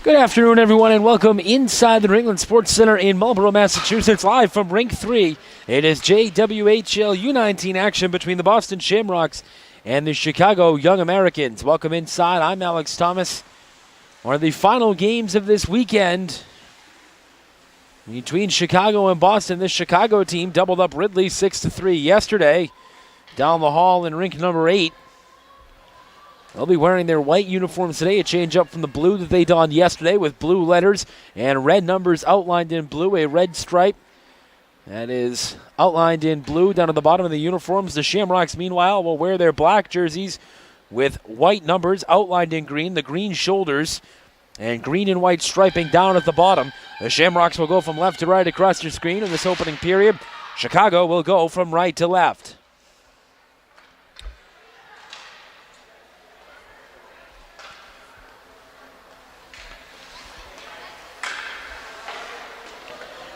Good afternoon, everyone, and welcome inside the Ringland Sports Center in Marlborough, Massachusetts, live from Rink 3. It is JWHL U-19 action between the Boston Shamrocks and the Chicago Young Americans. Welcome inside. I'm Alex Thomas. One of the final games of this weekend between Chicago and Boston. This Chicago team doubled up Ridley 6-3 yesterday down the hall in rink number 8. They'll be wearing their white uniforms today, a change up from the blue that they donned yesterday with blue letters and red numbers outlined in blue, a red stripe that is outlined in blue down at the bottom of the uniforms. The Shamrocks, meanwhile, will wear their black jerseys with white numbers outlined in green, the green shoulders, and green and white striping down at the bottom. The Shamrocks will go from left to right across your screen in this opening period. Chicago will go from right to left.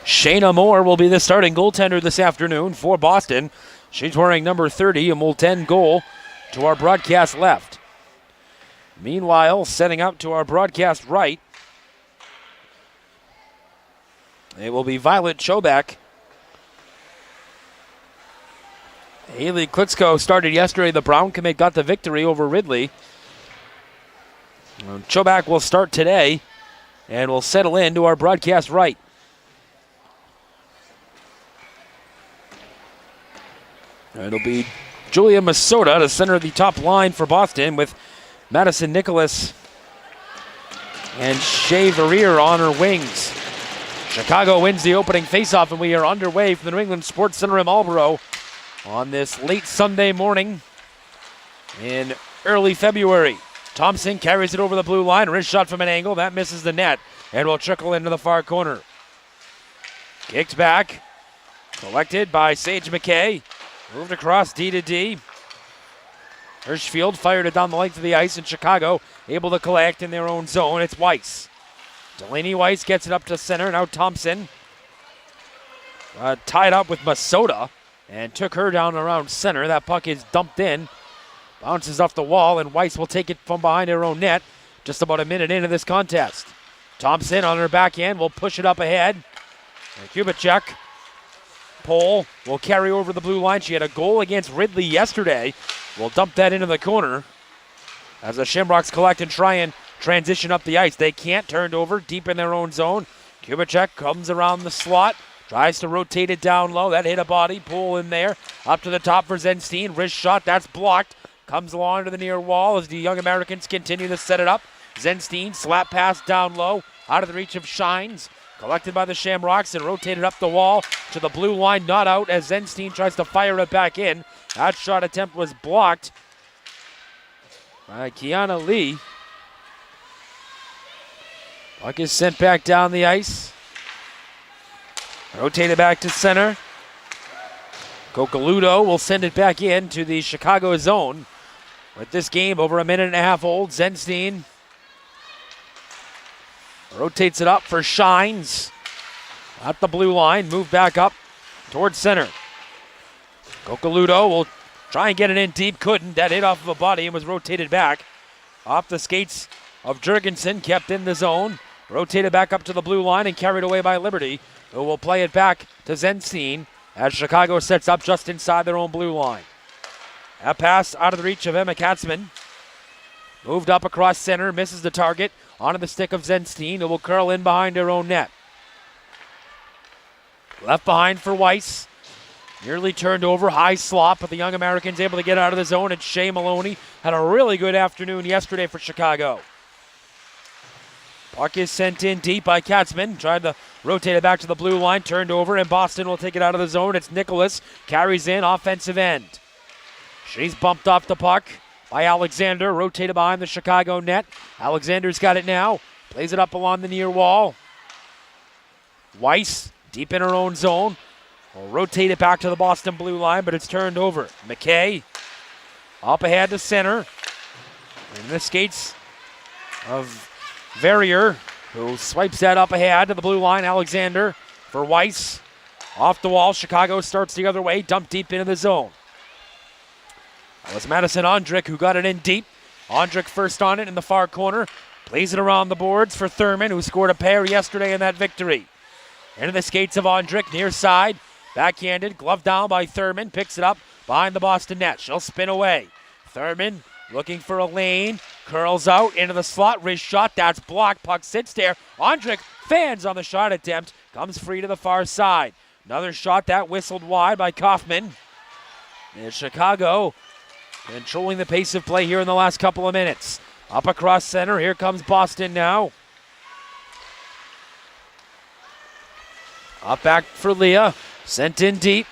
Shayna Moore will be the starting goaltender this afternoon for Boston. She's wearing number 30 and will tend goal to our broadcast left. Meanwhile, setting up to our broadcast right, it will be Violet Chobak. Haley Klitschko started yesterday. The Brown commit got the victory over Ridley. Chobak will start today and will settle in to our broadcast right. It'll be Julia Masota to center the top line for Boston with Madison Nicholas and Shea Verrier on her wings. Chicago wins the opening faceoff, and we are underway from the New England Sports Center in Marlborough on this late Sunday morning in early February. Thompson carries it over the blue line. Wrist shot from an angle. That misses the net and will trickle into the far corner. Kicked back. Collected by Sage McKay. Moved across D to D. Hirschfield fired it down the length of the ice, and Chicago able to collect in their own zone. It's Weiss. Delaney Weiss gets it up to center. Now Thompson tied up with Masota and took her down around center. That puck is dumped in, bounces off the wall, and Weiss will take it from behind her own net just about a minute into this contest. Thompson on her backhand will push it up ahead. And Kubicek. Pole will carry over the blue line. She had a goal against Ridley yesterday. We'll dump that into the corner as the Shamrocks collect and try and transition up the ice. They can't, turned over deep in their own zone. Kubicek comes around the slot, tries to rotate it down low. That hit a body, pull in there. Up to the top for Zenstein. Wrist shot, that's blocked. Comes along to the near wall as the Young Americans continue to set it up. Zenstein, slap pass down low, out of the reach of Shines. Collected by the Shamrocks and rotated up the wall to the blue line, not out as Zenstein tries to fire it back in. That shot attempt was blocked by Kiana Lee. Puck is sent back down the ice. Rotated back to center. Cocaludo will send it back in to the Chicago zone. With this game over a minute and a half old, Zenstein rotates it up for Shines. At the blue line, move back up towards center. Cocaludo will try and get it in deep, couldn't. That hit off of a body and was rotated back. Off the skates of Jurgensen, kept in the zone. Rotated back up to the blue line and carried away by Liberty, who will play it back to Zenstein as Chicago sets up just inside their own blue line. That pass out of the reach of Emma Katzman. Moved up across center, misses the target. Onto the stick of Zenstein, who will curl in behind her own net. Left behind for Weiss. Nearly turned over, high slop, but the Young Americans able to get out of the zone, and Shea Maloney had a really good afternoon yesterday for Chicago. Puck is sent in deep by Katzman. Tried to rotate it back to the blue line, turned over, and Boston will take it out of the zone. It's Nicholas, carries in, offensive end. She's bumped off the puck by Alexander, rotated behind the Chicago net. Alexander's got it now, plays it up along the near wall. Weiss, deep in her own zone, will rotate it back to the Boston blue line, but it's turned over. McKay, up ahead to center. In the skates of Verrier, who swipes that up ahead to the blue line. Alexander for Weiss. Off the wall, Chicago starts the other way, dumped deep into the zone. That was Madison Ondrick who got it in deep. Ondrick first on it in the far corner. Plays it around the boards for Thurman, who scored a pair yesterday in that victory. Into the skates of Ondrick, near side. Backhanded, glove down by Thurman. Picks it up behind the Boston net. She'll spin away. Thurman looking for a lane. Curls out into the slot. Wrist shot. That's blocked. Puck sits there. Ondrick fans on the shot attempt. Comes free to the far side. Another shot that whistled wide by Kaufman. And Chicago controlling the pace of play here in the last couple of minutes. Up across center. Here comes Boston now. Up back for Leah. Sent in deep.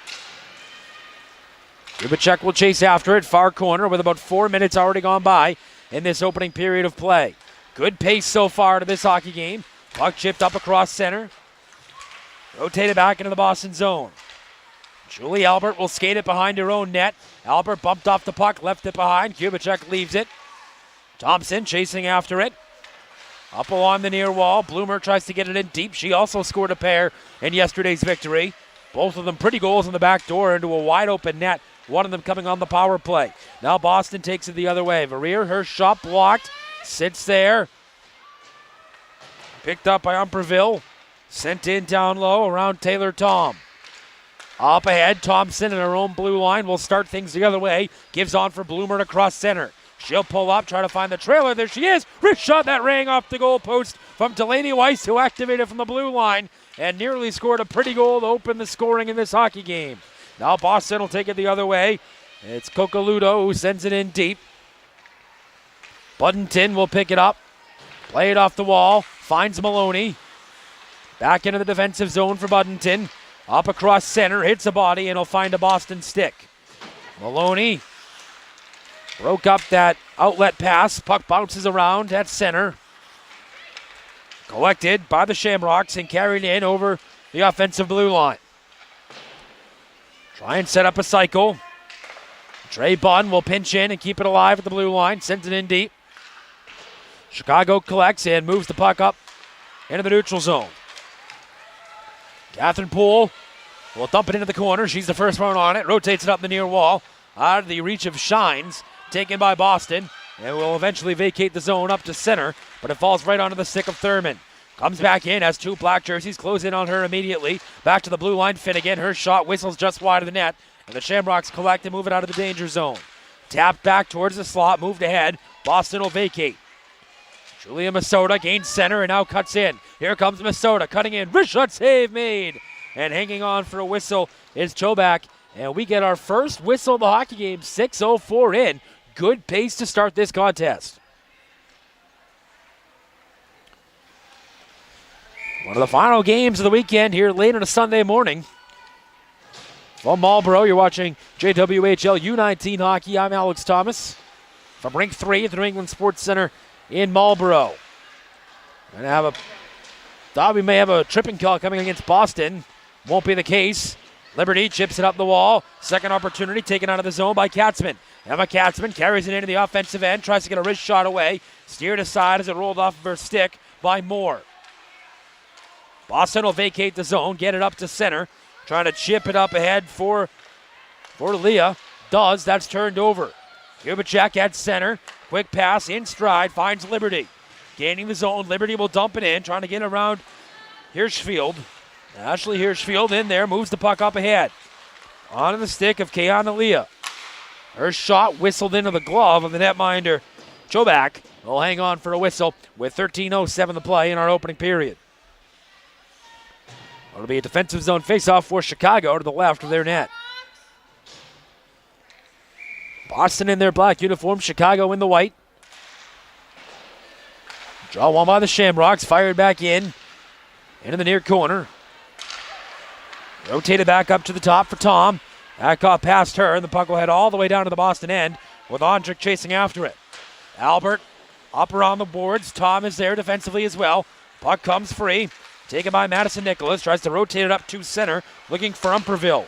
Kubicek will chase after it. Far corner with about 4 minutes already gone by in this opening period of play. Good pace so far to this hockey game. Puck chipped up across center. Rotated back into the Boston zone. Julie Albert will skate it behind her own net. Albert bumped off the puck, left it behind. Kubicek leaves it. Thompson chasing after it. Up along the near wall. Bloomer tries to get it in deep. She also scored a pair in yesterday's victory. Both of them pretty goals in the back door into a wide open net. One of them coming on the power play. Now Boston takes it the other way. Verrier, her shot blocked. Sits there. Picked up by Umperville. Sent in down low around Taylor Tom. Up ahead, Thompson in her own blue line will start things the other way. Gives on for Bloomer to cross center. She'll pull up, try to find the trailer. There she is. Wrist shot that rang off the goal post from Delaney Weiss, who activated from the blue line and nearly scored a pretty goal to open the scoring in this hockey game. Now Boston will take it the other way. It's Cocaludo who sends it in deep. Buddington will pick it up. Play it off the wall. Finds Maloney. Back into the defensive zone for Buddington. Up across center. Hits a body and he'll find a Boston stick. Maloney broke up that outlet pass. Puck bounces around at center. Collected by the Shamrocks and carried in over the offensive blue line. Try and set up a cycle. Trey Bunn will pinch in and keep it alive at the blue line. Sends it in deep. Chicago collects and moves the puck up into the neutral zone. Catherine Poole will dump it into the corner. She's the first one on it. Rotates it up the near wall. Out of the reach of Shines. Taken by Boston. And will eventually vacate the zone up to center. But it falls right onto the stick of Thurman. Comes back in as two black jerseys close in on her immediately. Back to the blue line. Finnegan. Her shot whistles just wide of the net. And the Shamrocks collect and move it out of the danger zone. Tapped back towards the slot. Moved ahead. Boston will vacate. Julia Masota gains center and now cuts in. Here comes Masota cutting in. Wrist shot save made. And hanging on for a whistle is Chobak. And we get our first whistle of the hockey game. 6:04 in. Good pace to start this contest. One of the final games of the weekend here late on a Sunday morning. From Marlborough, you're watching JWHL U-19 hockey. I'm Alex Thomas from Rink 3 at the New England Sports Center in Marlborough. Thought we may have a tripping call coming against Boston. Won't be the case. Liberty chips it up the wall. Second opportunity taken out of the zone by Katzman. Emma Katzman carries it into the offensive end. Tries to get a wrist shot away. Steered aside as it rolled off of her stick by Moore. Boston will vacate the zone. Get it up to center. Trying to chip it up ahead for Leah. Does. That's turned over. Kubicek at center. Quick pass in stride. Finds Liberty. Gaining the zone. Liberty will dump it in. Trying to get around Hirschfield. Ashley Hirschfield in there. Moves the puck up ahead. Onto the stick of Kayana Leah. Her shot whistled into the glove of the netminder Chobak. Will hang on for a whistle with 13:07 to play in our opening period. It'll be a defensive zone faceoff for Chicago to the left of their net. Boston in their black uniform, Chicago in the white. Draw one by the Shamrocks, fired back into the near corner. Rotated back up to the top for Tom. That caught past her, and the puck will head all the way down to the Boston end with Ondrick chasing after it. Albert up around the boards. Tom is there defensively as well. Puck comes free. Taken by Madison Nicholas. Tries to rotate it up to center. Looking for Umperville.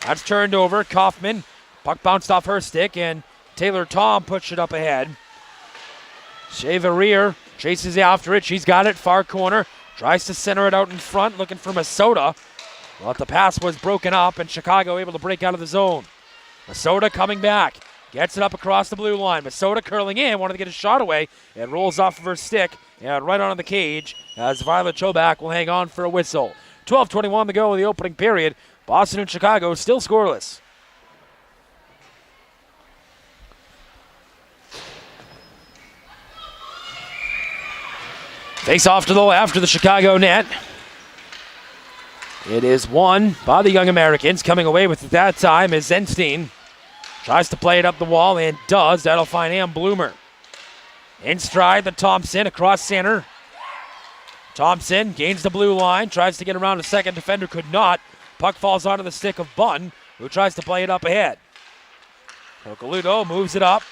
That's turned over. Kaufman. Puck bounced off her stick, and Taylor Tom pushed it up ahead. Shea Verrier chases after it. She's got it. Far corner. Tries to center it out in front. Looking for Masota. But the pass was broken up, and Chicago able to break out of the zone. Masota coming back. Gets it up across the blue line. Masota curling in, wanted to get a shot away. It rolls off of her stick and right on the cage as Violet Chobak will hang on for a whistle. 12:21 to go in the opening period. Boston and Chicago still scoreless. Face off to the left of the Chicago net. It is won by the Young Americans. Coming away with it that time is Zenstein. Tries to play it up the wall and does. That'll find Ann Bloomer. In stride, the Thompson across center. Thompson gains the blue line. Tries to get around a second defender. Could not. Puck falls onto the stick of Bunn, who tries to play it up ahead. Pocaludo moves it up.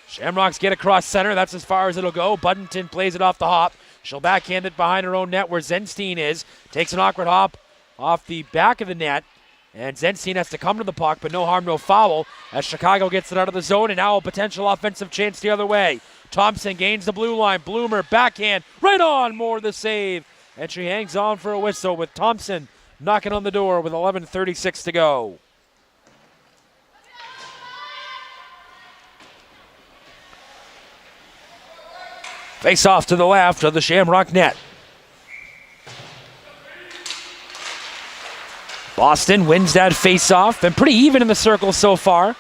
Shamrocks get across center. That's as far as it'll go. Buddington plays it off the hop. She'll backhand it behind her own net where Zenstein is. Takes an awkward hop off the back of the net. And Zenstein has to come to the puck, but no harm, no foul, as Chicago gets it out of the zone, and now a potential offensive chance the other way. Thompson gains the blue line. Bloomer backhand, right on, Moore the save. And she hangs on for a whistle with Thompson knocking on the door with 11:36 to go. Face off to the left of the Shamrock net. Boston wins that face-off. Been pretty even in the circle so far.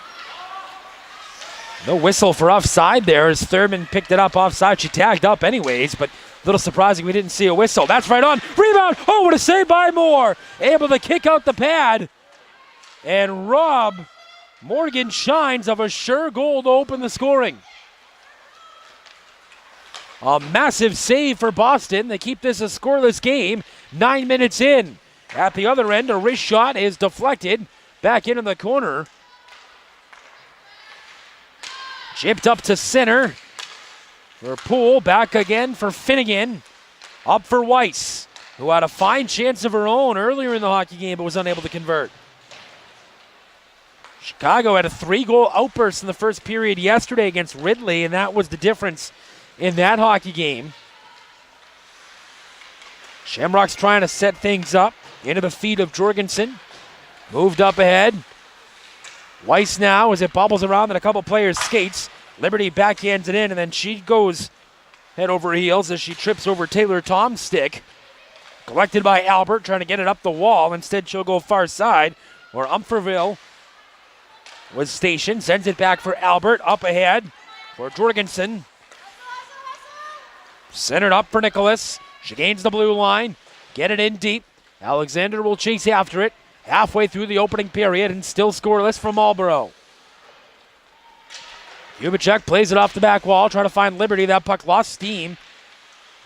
No whistle for offside there as Thurman picked it up offside. She tagged up anyways, but a little surprising we didn't see a whistle. That's right on. Rebound. Oh, what a save by Moore. Able to kick out the pad and rob Morgan Shines of a sure goal to open the scoring. A massive save for Boston. They keep this a scoreless game 9 minutes in. At the other end, a wrist shot is deflected back into the corner. Chipped up to center for Poole. Back again for Finnegan. Up for Weiss, who had a fine chance of her own earlier in the hockey game but was unable to convert. Chicago had a 3-goal outburst in the first period yesterday against Ridley, and that was the difference in that hockey game. Shamrock's trying to set things up into the feet of Jorgensen. Moved up ahead. Weiss now as it bobbles around and a couple players skates. Liberty backhands it in, and then she goes head over heels as she trips over Taylor Tom's stick. Collected by Albert, trying to get it up the wall. Instead, she'll go far side, where Umferville was stationed. Sends it back for Albert, up ahead for Jorgensen. Centered up for Nicholas. She gains the blue line. Get it in deep. Alexander will chase after it. Halfway through the opening period and still scoreless from Marlborough. Kubicek plays it off the back wall, trying to find Liberty. That puck lost steam.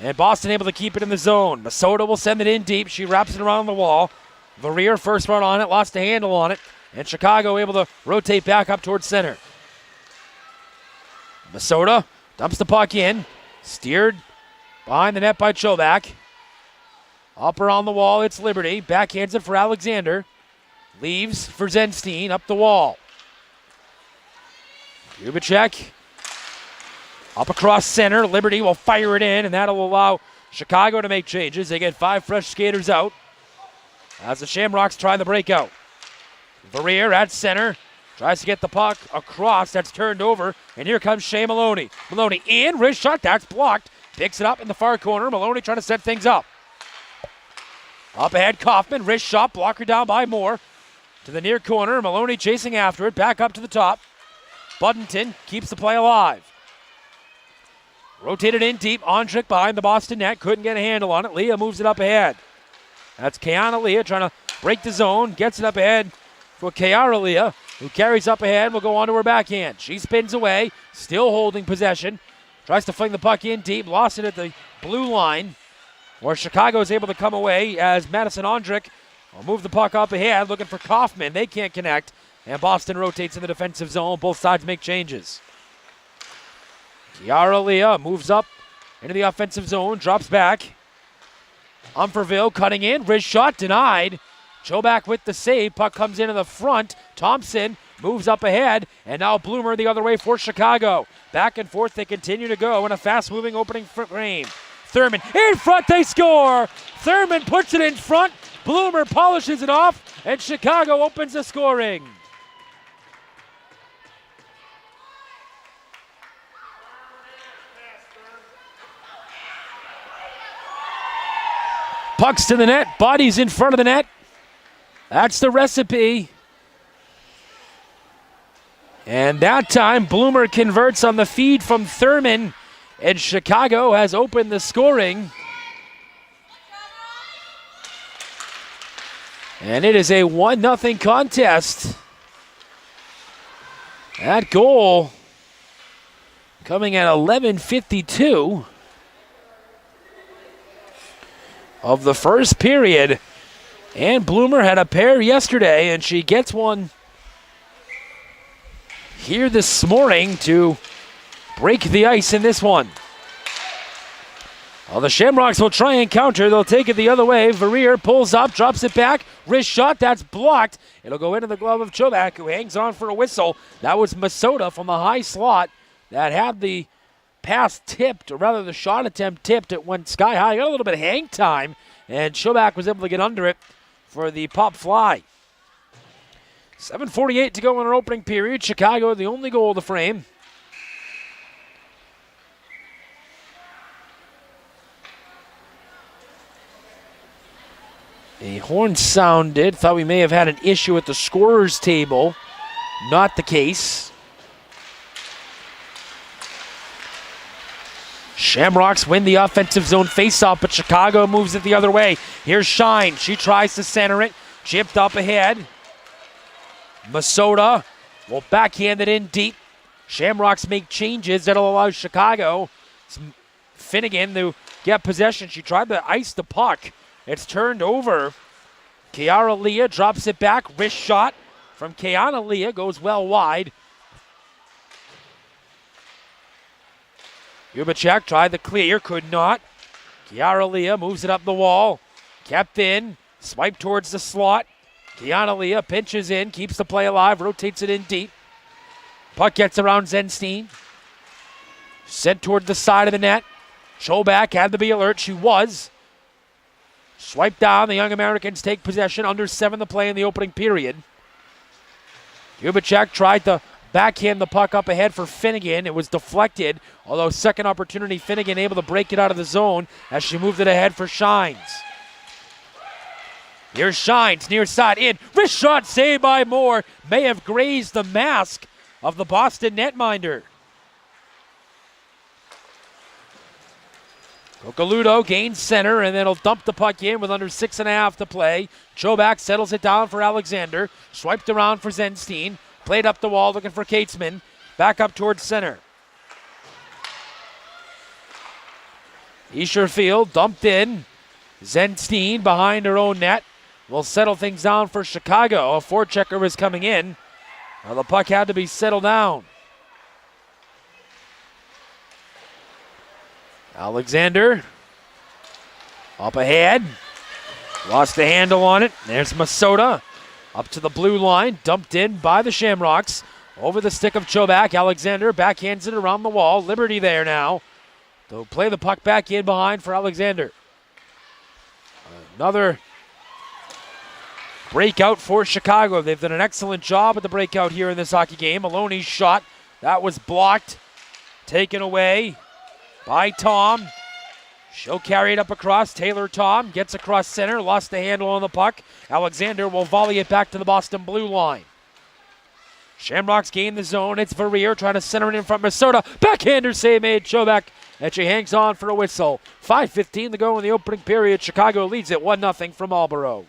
And Boston able to keep it in the zone. Masota will send it in deep. She wraps it around the wall. Verrier first run on it, lost a handle on it. And Chicago able to rotate back up towards center. Masota dumps the puck in. Steered behind the net by Chobak. Up around the wall, it's Liberty. Backhands it for Alexander. Leaves for Zenstein, up the wall. Kubicek up across center. Liberty will fire it in, and that'll allow Chicago to make changes. They get 5 fresh skaters out as the Shamrocks try the breakout. Verrier at center. Tries to get the puck across. That's turned over, and here comes Shea Maloney. Maloney in, wrist shot, that's blocked. Picks it up in the far corner. Maloney trying to set things up. Up ahead, Kaufman, wrist shot, blocker down by Moore. To the near corner, Maloney chasing after it, back up to the top. Buddington keeps the play alive. Rotated in deep, Ondrik behind the Boston net, couldn't get a handle on it. Leah moves it up ahead. That's Kiana Leah trying to break the zone, gets it up ahead for Kiara Leah, who carries up ahead, will go on to her backhand. She spins away, still holding possession. Tries to fling the puck in deep, lost it at the blue line, where Chicago is able to come away as Madison Ondrik will move the puck up ahead, looking for Kaufman. They can't connect, and Boston rotates in the defensive zone. Both sides make changes. Kiara Leah moves up into the offensive zone, drops back. Umferville cutting in, wrist shot denied. Chobak with the save, puck comes into the front. Thompson moves up ahead, and now Bloomer the other way for Chicago. Back and forth they continue to go in a fast-moving opening frame. Thurman in front, they score! Thurman puts it in front, Bloomer polishes it off, and Chicago opens the scoring. Pucks to the net. Bodies in front of the net. That's the recipe. And that time, Bloomer converts on the feed from Thurman. And Chicago has opened the scoring. And it is a 1-0 contest. That goal coming at 11:52 of the first period. And Bloomer had a pair yesterday, and she gets one here this morning to break the ice in this one. Well, the Shamrocks will try and counter. They'll take it the other way. Verrier pulls up, drops it back. Wrist shot, that's blocked. It'll go into the glove of Chobak, who hangs on for a whistle. That was Masota from the high slot that had the pass tipped, or rather the shot attempt tipped. It went sky high. Got a little bit of hang time, and Chobak was able to get under it for the pop fly. 7:48 to go in our opening period. Chicago, the only goal of the frame. A horn sounded. Thought we may have had an issue at the scorer's table. Not the case. Shamrocks win the offensive zone faceoff, but Chicago moves it the other way. Here's Shine. She tries to center it. Chipped up ahead. Masota will backhand it in deep. Shamrocks make changes that'll allow Chicago, Finnegan, to get possession. She tried to ice the puck. It's turned over. Kiara Leah drops it back. Wrist shot from Kiana Leah goes well wide. Ubachek tried the clear, could not. Kiara Leah moves it up the wall. Kept in, swiped towards the slot. Kiana Leah pinches in, keeps the play alive, rotates it in deep. Puck gets around Zenstein. Sent toward the side of the net. Chobak had to be alert, she was. Swipe down, the young Americans take possession. Under 7 to play in the opening period. Ubachek tried to backhand the puck up ahead for Finnegan. It was deflected, although second opportunity, Finnegan able to break it out of the zone as she moved it ahead for Shines. Here's Shines, near side in. Wrist shot saved by Moore. May have grazed the mask of the Boston netminder. Cocaludo gains center, and then he'll dump the puck in with under 6.5 to play. Chobak settles it down for Alexander. Swiped around for Zenstein. Played up the wall looking for Katesman. Back up towards center. Escherfield dumped in. Zenstein behind her own net. Will settle things down for Chicago. A forechecker is coming in. Well, the puck had to be settled down. Alexander up ahead. Lost the handle on it. There's Masota up to the blue line. Dumped in by the Shamrocks. Over the stick of Chobak. Alexander backhands it around the wall. Liberty there now. They'll play the puck back in behind for Alexander. Another breakout for Chicago. They've done an excellent job at the breakout here in this hockey game. Maloney's shot. That was blocked. Taken away by Tom. She'll carry it up across. Taylor Tom gets across center. Lost the handle on the puck. Alexander will volley it back to the Boston blue line. Shamrocks gain the zone. It's Verrier trying to center it in front of Masota. Backhander save made. Chobak. And she hangs on for a whistle. 5:15 to go in the opening period. Chicago leads it 1-0 from Marlborough.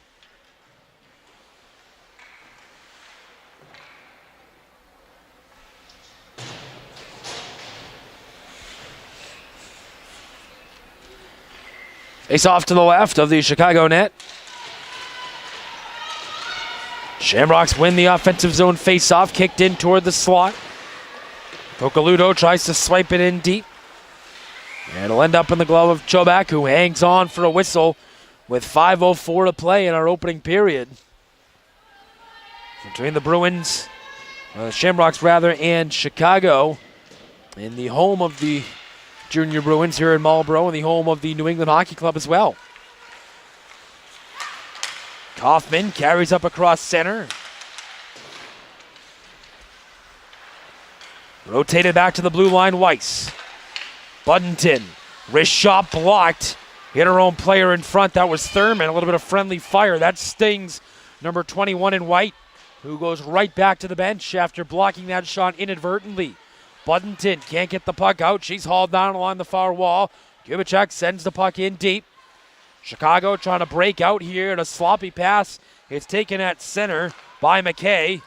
Face off to the left of the Chicago net. Shamrocks win the offensive zone face-off. Kicked in toward the slot. Cocaludo tries to swipe it in deep. And it'll end up in the glove of Chobak, who hangs on for a whistle with 5:04 to play in our opening period. Between the Bruins, Shamrocks rather, and Chicago in the home of the Junior Bruins here in Marlborough and the home of the New England Hockey Club as well. Kaufman carries up across center. Rotated back to the blue line, Weiss. Buddington, wrist shot blocked. Hit her own player in front. That was Thurman. A little bit of friendly fire. That stings number 21 in white, who goes right back to the bench after blocking that shot inadvertently. Buddington can't get the puck out. She's hauled down along the far wall. Kubicek sends the puck in deep. Chicago trying to break out here, and a sloppy pass is taken at center by McKay.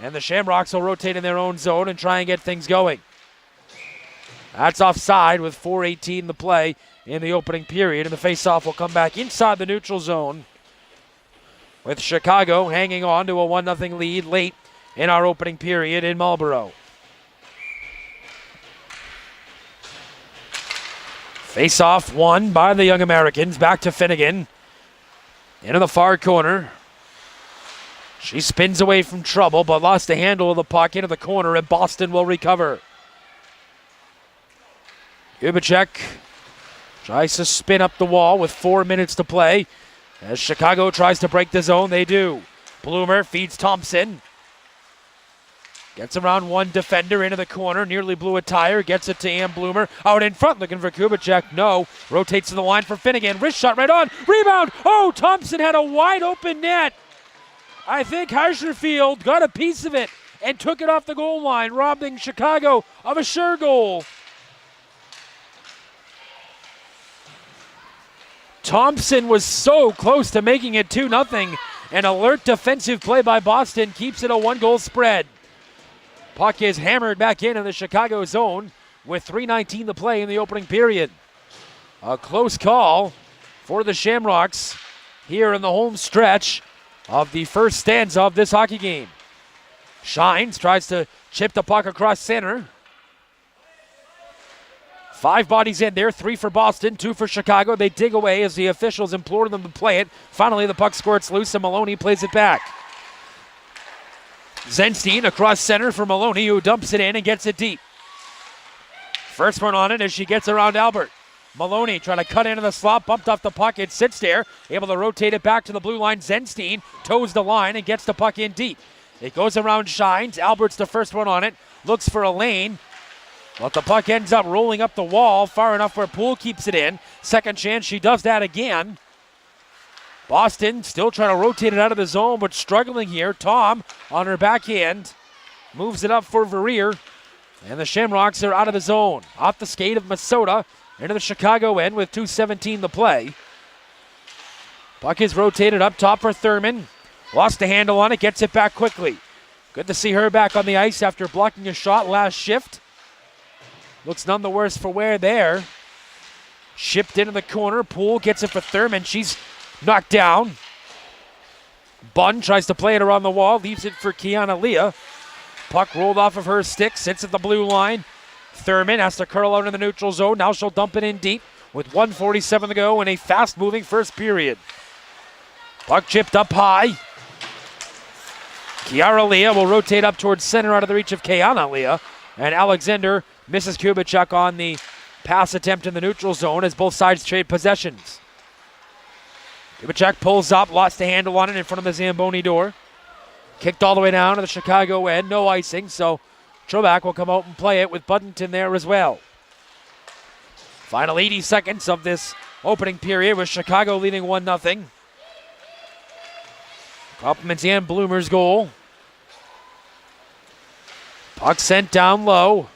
And the Shamrocks will rotate in their own zone and try and get things going. That's offside with 4:18 to play in the opening period, and the faceoff will come back inside the neutral zone with Chicago hanging on to a 1-0 lead late in our opening period in Marlborough. Face-off won by the Young Americans. Back to Finnegan. Into the far corner. She spins away from trouble, but lost the handle of the puck into the corner, and Boston will recover. Kubicek tries to spin up the wall with 4 minutes to play. As Chicago tries to break the zone, they do. Bloomer feeds Thompson. Gets around one defender into the corner, nearly blew a tire, gets it to Ann Bloomer. Out in front, looking for Kubicek. No. Rotates to the line for Finnegan. Wrist shot right on. Rebound. Oh, Thompson had a wide open net. I think Harsherfield got a piece of it and took it off the goal line, robbing Chicago of a sure goal. Thompson was so close to making it 2-0. An alert defensive play by Boston keeps it a 1-goal spread. Puck is hammered back in the Chicago zone with 3:19 to play in the opening period. A close call for the Shamrocks here in the home stretch of the first stanza of this hockey game. Shines tries to chip the puck across center. 5 bodies in there, 3 for Boston, 2 for Chicago. They dig away as the officials implore them to play it. Finally, the puck squirts loose and Maloney plays it back. Zenstein across center for Maloney, who dumps it in and gets it deep. First one on it as she gets around Albert. Maloney trying to cut into the slot, bumped off the puck. It sits there, able to rotate it back to the blue line. Zenstein toes the line and gets the puck in deep. It goes around Shines. Albert's the first one on it. Looks for a lane. But the puck ends up rolling up the wall far enough where Poole keeps it in. Second chance, she does that again. Boston still trying to rotate it out of the zone, but struggling here. Tom on her backhand moves it up for Verrier. And the Shamrocks are out of the zone. Off the skate of Minnesota into the Chicago end with 2:17 to play. Puck is rotated up top for Thurman. Lost the handle on it, gets it back quickly. Good to see her back on the ice after blocking a shot last shift. Looks none the worse for wear there. Shipped into the corner. Poole gets it for Thurman. She's knocked down. Bunn tries to play it around the wall. Leaves it for Kiana Leah. Puck rolled off of her stick. Sits at the blue line. Thurman has to curl out in the neutral zone. Now she'll dump it in deep with 1:47 to go in a fast-moving first period. Puck chipped up high. Kiara Leah will rotate up towards center out of the reach of Kiana Leah. And Alexander misses Kubicek on the pass attempt in the neutral zone as both sides trade possessions. Kubicek pulls up, lost the handle on it in front of the Zamboni door. Kicked all the way down to the Chicago end, no icing, so Troback will come out and play it with Buddington there as well. Final 80 seconds of this opening period with Chicago leading 1-0. Compliments Ann Bloomer's goal. Puck sent down low.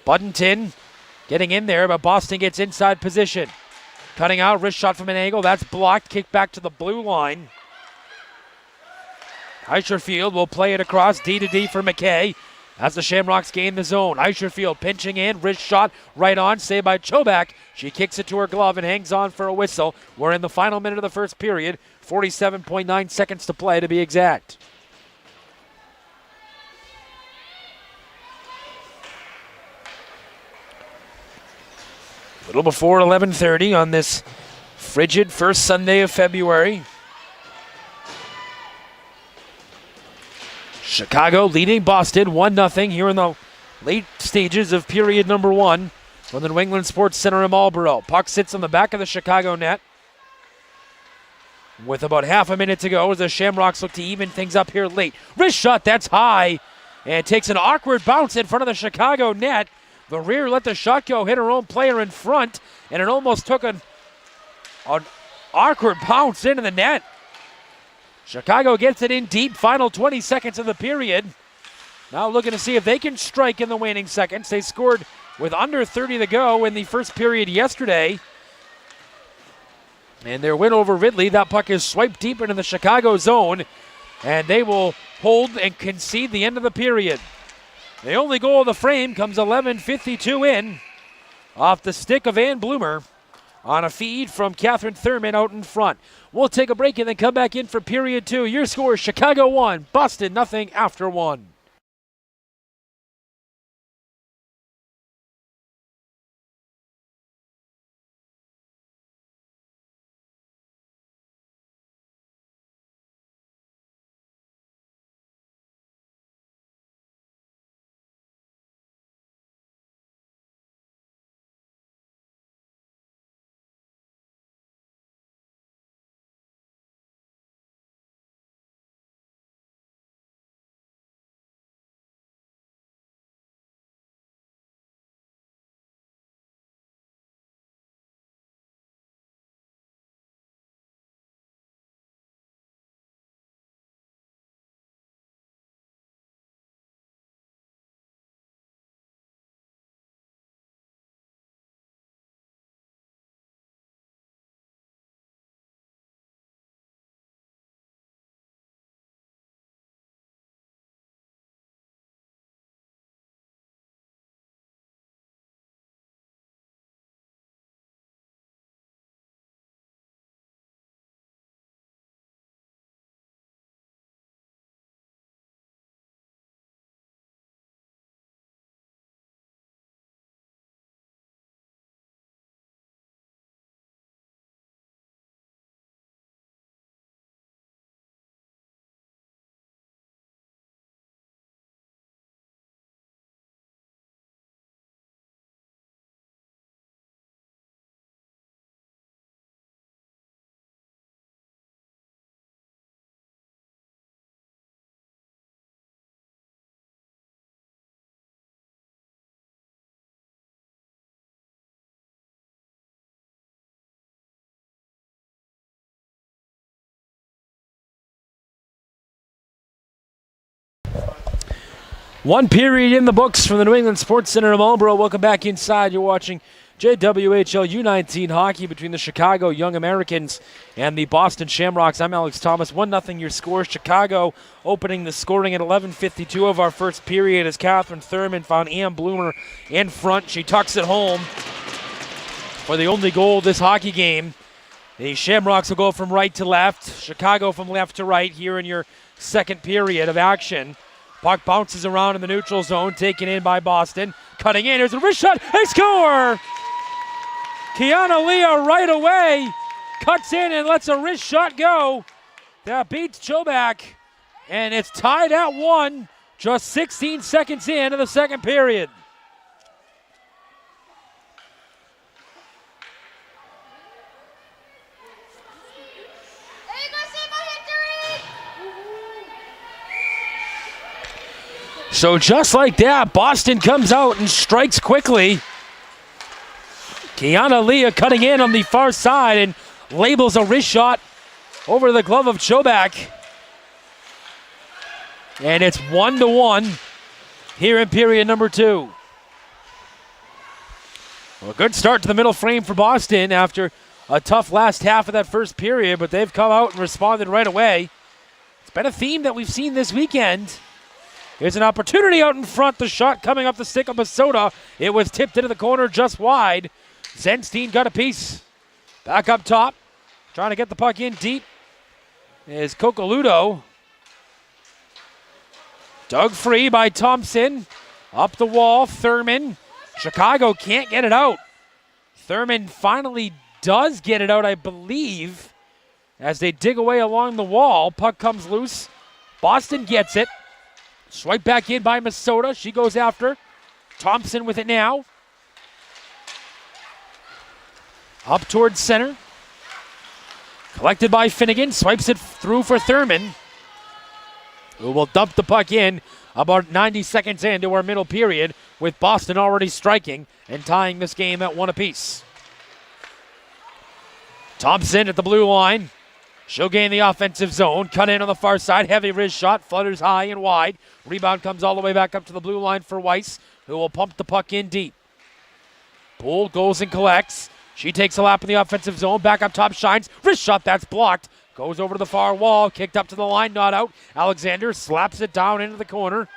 Buddington getting in there, but Boston gets inside position. Cutting out, wrist shot from an angle. That's blocked. Kick back to the blue line. Eischerfield will play it across D to D for McKay as the Shamrocks gain the zone. Eischerfield pinching in, wrist shot right on, saved by Troback. She kicks it to her glove and hangs on for a whistle. We're in the final minute of the first period. 47.9 seconds to play to be exact. A little before 11:30 on this frigid first Sunday of February. Chicago leading Boston 1-0 here in the late stages of period number 1 from the New England Sports Center in Marlborough. Puck sits on the back of the Chicago net with about half a minute to go as the Shamrocks look to even things up here late. Wrist shot, that's high, and takes an awkward bounce in front of the Chicago net. The rear let the shot go, hit her own player in front, and it almost took a An awkward bounce into the net. Chicago gets it in deep, final 20 seconds of the period. Now looking to see if they can strike in the waning seconds. They scored with under 30 to go in the first period yesterday. And their win over Ridley, that puck is swiped deep into the Chicago zone, and they will hold and concede the end of the period. The only goal of the frame comes 11:52 in off the stick of Ann Bloomer on a feed from Catherine Thurman out in front. We'll take a break and then come back in for period 2. Your score is Chicago 1, Boston nothing after 1. One period in the books from the New England Sports Center in Marlborough. Welcome back inside. You're watching JWHL U-19 hockey between the Chicago Young Americans and the Boston Shamrocks. I'm Alex Thomas. 1-0 your score. Chicago opening the scoring at 11:52 of our first period as Catherine Thurman found Ann Bloomer in front. She tucks it home for the only goal of this hockey game. The Shamrocks will go from right to left. Chicago from left to right here in your second period of action. Puck bounces around in the neutral zone, taken in by Boston. Cutting in, here's a wrist shot, they score! Kiana Leah right away cuts in and lets a wrist shot go. That beats Chobak, and it's tied at 1, just 16 seconds into the second period. So just like that, Boston comes out and strikes quickly. Kiana Leah cutting in on the far side and labels a wrist shot over the glove of Chobak. And it's 1-1 here in period number 2. Well, a good start to the middle frame for Boston after a tough last half of that first period, but they've come out and responded right away. It's been a theme that we've seen this weekend. Here's an opportunity out in front. The shot coming up the stick of Minnesota. It was tipped into the corner just wide. Zenstein got a piece. Back up top. Trying to get the puck in deep is Cocoludo. Dug free by Thompson. Up the wall, Thurman. Chicago can't get it out. Thurman finally does get it out, I believe, as they dig away along the wall. Puck comes loose. Boston gets it. Swipe back in by Minnesota. She goes after. Thompson with it now. Up towards center. Collected by Finnegan. Swipes it through for Thurman, who will dump the puck in about 90 seconds into our middle period, with Boston already striking and tying this game at 1 apiece. Thompson at the blue line. She'll gain the offensive zone. Cut in on the far side. Heavy wrist shot. Flutters high and wide. Rebound comes all the way back up to the blue line for Weiss, who will pump the puck in deep. Poole goes and collects. She takes a lap in the offensive zone. Back up top, shines. Wrist shot, that's blocked. Goes over to the far wall. Kicked up to the line, not out. Alexander slaps it down into the corner.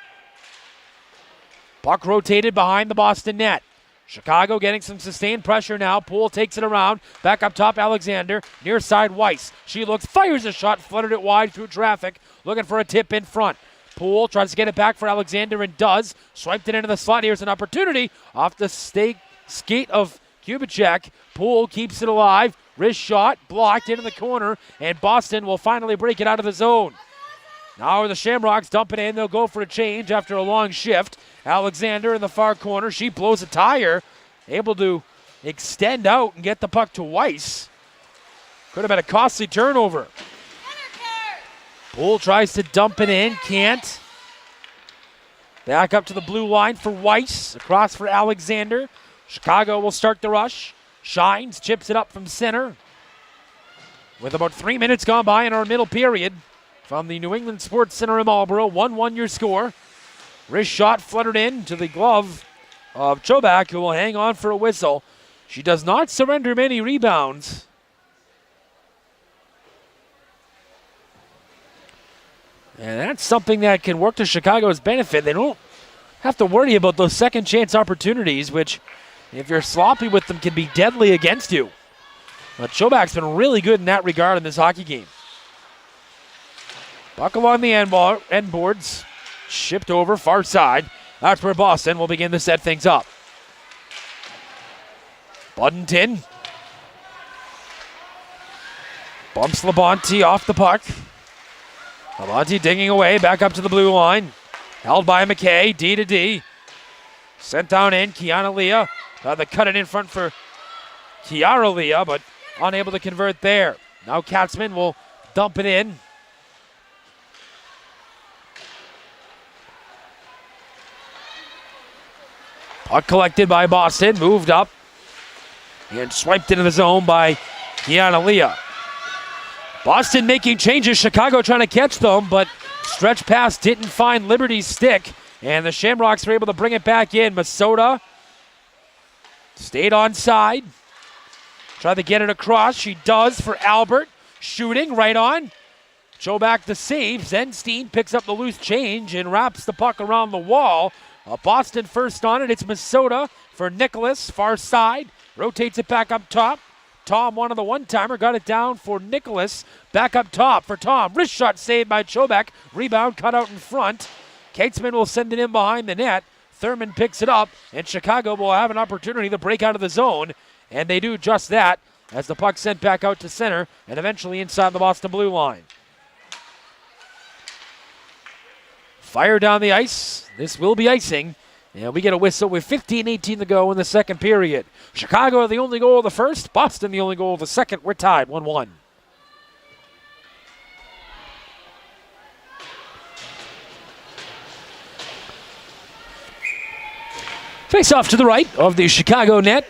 Puck rotated behind the Boston net. Chicago getting some sustained pressure now. Poole takes it around. Back up top, Alexander. Near side, Weiss. She looks, fires a shot, fluttered it wide through traffic. Looking for a tip in front. Poole tries to get it back for Alexander and does. Swiped it into the slot. Here's an opportunity. Off the skate of Kubicek. Poole keeps it alive. Wrist shot, blocked into the corner. And Boston will finally break it out of the zone. Now the Shamrocks dump it in. They'll go for a change after a long shift. Alexander in the far corner. She blows a tire. Able to extend out and get the puck to Weiss. Could have been a costly turnover. Poole tries to dump it in. Can't. Back up to the blue line for Weiss. Across for Alexander. Chicago will start the rush. Shines. Chips it up from center. With about 3 minutes gone by in our middle period. From the New England Sports Center in Marlboro, 1-1 your score. Wrist shot fluttered in to the glove of Chobak, who will hang on for a whistle. She does not surrender many rebounds. And that's something that can work to Chicago's benefit. They don't have to worry about those second chance opportunities, which, if you're sloppy with them, can be deadly against you. But Chobak's been really good in that regard in this hockey game. Puck along the end boards. Shipped over far side. That's where Boston will begin to set things up. Buddington bumps Labonte off the puck. Labonte digging away, back up to the blue line. Held by McKay, D to D. Sent down in, Kiana Leah. They cut it in front for Kiara Leah, but unable to convert there. Now Katzman will dump it in. Puck collected by Boston, moved up, and swiped into the zone by Kiana Leah. Boston making changes, Chicago trying to catch them, but stretch pass didn't find Liberty's stick, and the Shamrocks were able to bring it back in. Masota stayed on side, tried to get it across. She does for Albert, shooting right on. Chobak the save. Zenstein picks up the loose change and wraps the puck around the wall. Boston first on it. It's Masota for Nicholas, far side. Rotates it back up top. Tom wanted the one-timer, got it down for Nicholas. Back up top for Tom. Wrist shot saved by Chobak. Rebound cut out in front. Katesman will send it in behind the net. Thurman picks it up, and Chicago will have an opportunity to break out of the zone. And they do just that as the puck sent back out to center and eventually inside the Boston blue line. Fire down the ice. This will be icing. And we get a whistle with 15-18 to go in the second period. Chicago the only goal of the first. Boston the only goal of the second. We're tied 1-1. Face off to the right of the Chicago net.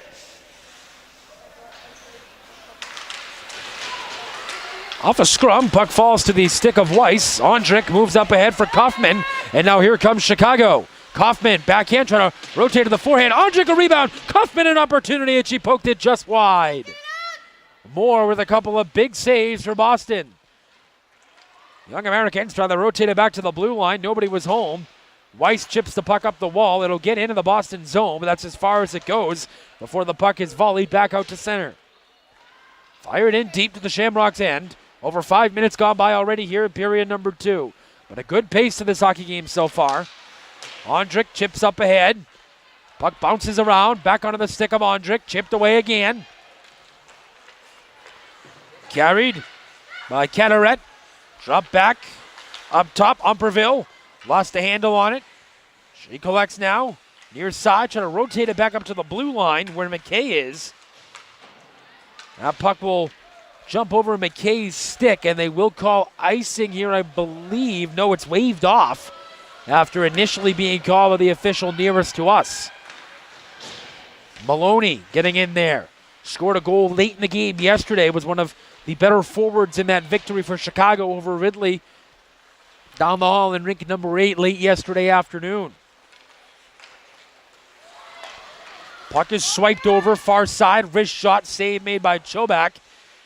Off a scrum, puck falls to the stick of Weiss. Ondrik moves up ahead for Kaufman, and now here comes Chicago. Kaufman, backhand, trying to rotate to the forehand. Ondrik a rebound. Kaufman an opportunity, and she poked it just wide. Moore with a couple of big saves for Boston. Young Americans trying to rotate it back to the blue line. Nobody was home. Weiss chips the puck up the wall. It'll get into the Boston zone, but that's as far as it goes before the puck is volleyed back out to center. Fired in deep to the Shamrocks' end. Over 5 minutes gone by already here in period number 2. But a good pace to this hockey game so far. Ondrik chips up ahead. Puck bounces around. Back onto the stick of Ondrik. Chipped away again. Carried by Cataret. Drop back. Up top, Umperville. Lost the handle on it. She collects now. Near side. Trying to rotate it back up to the blue line where McKay is. That puck will jump over McKay's stick, and they will call icing here, I believe. No, it's waved off after initially being called by the official nearest to us. Maloney getting in there. scored a goal late in the game yesterday, was one of the better forwards in that victory for Chicago over Ridley down the hall in rink number 8 late yesterday afternoon. Puck is swiped over, far side, wrist shot, save made by Chobak.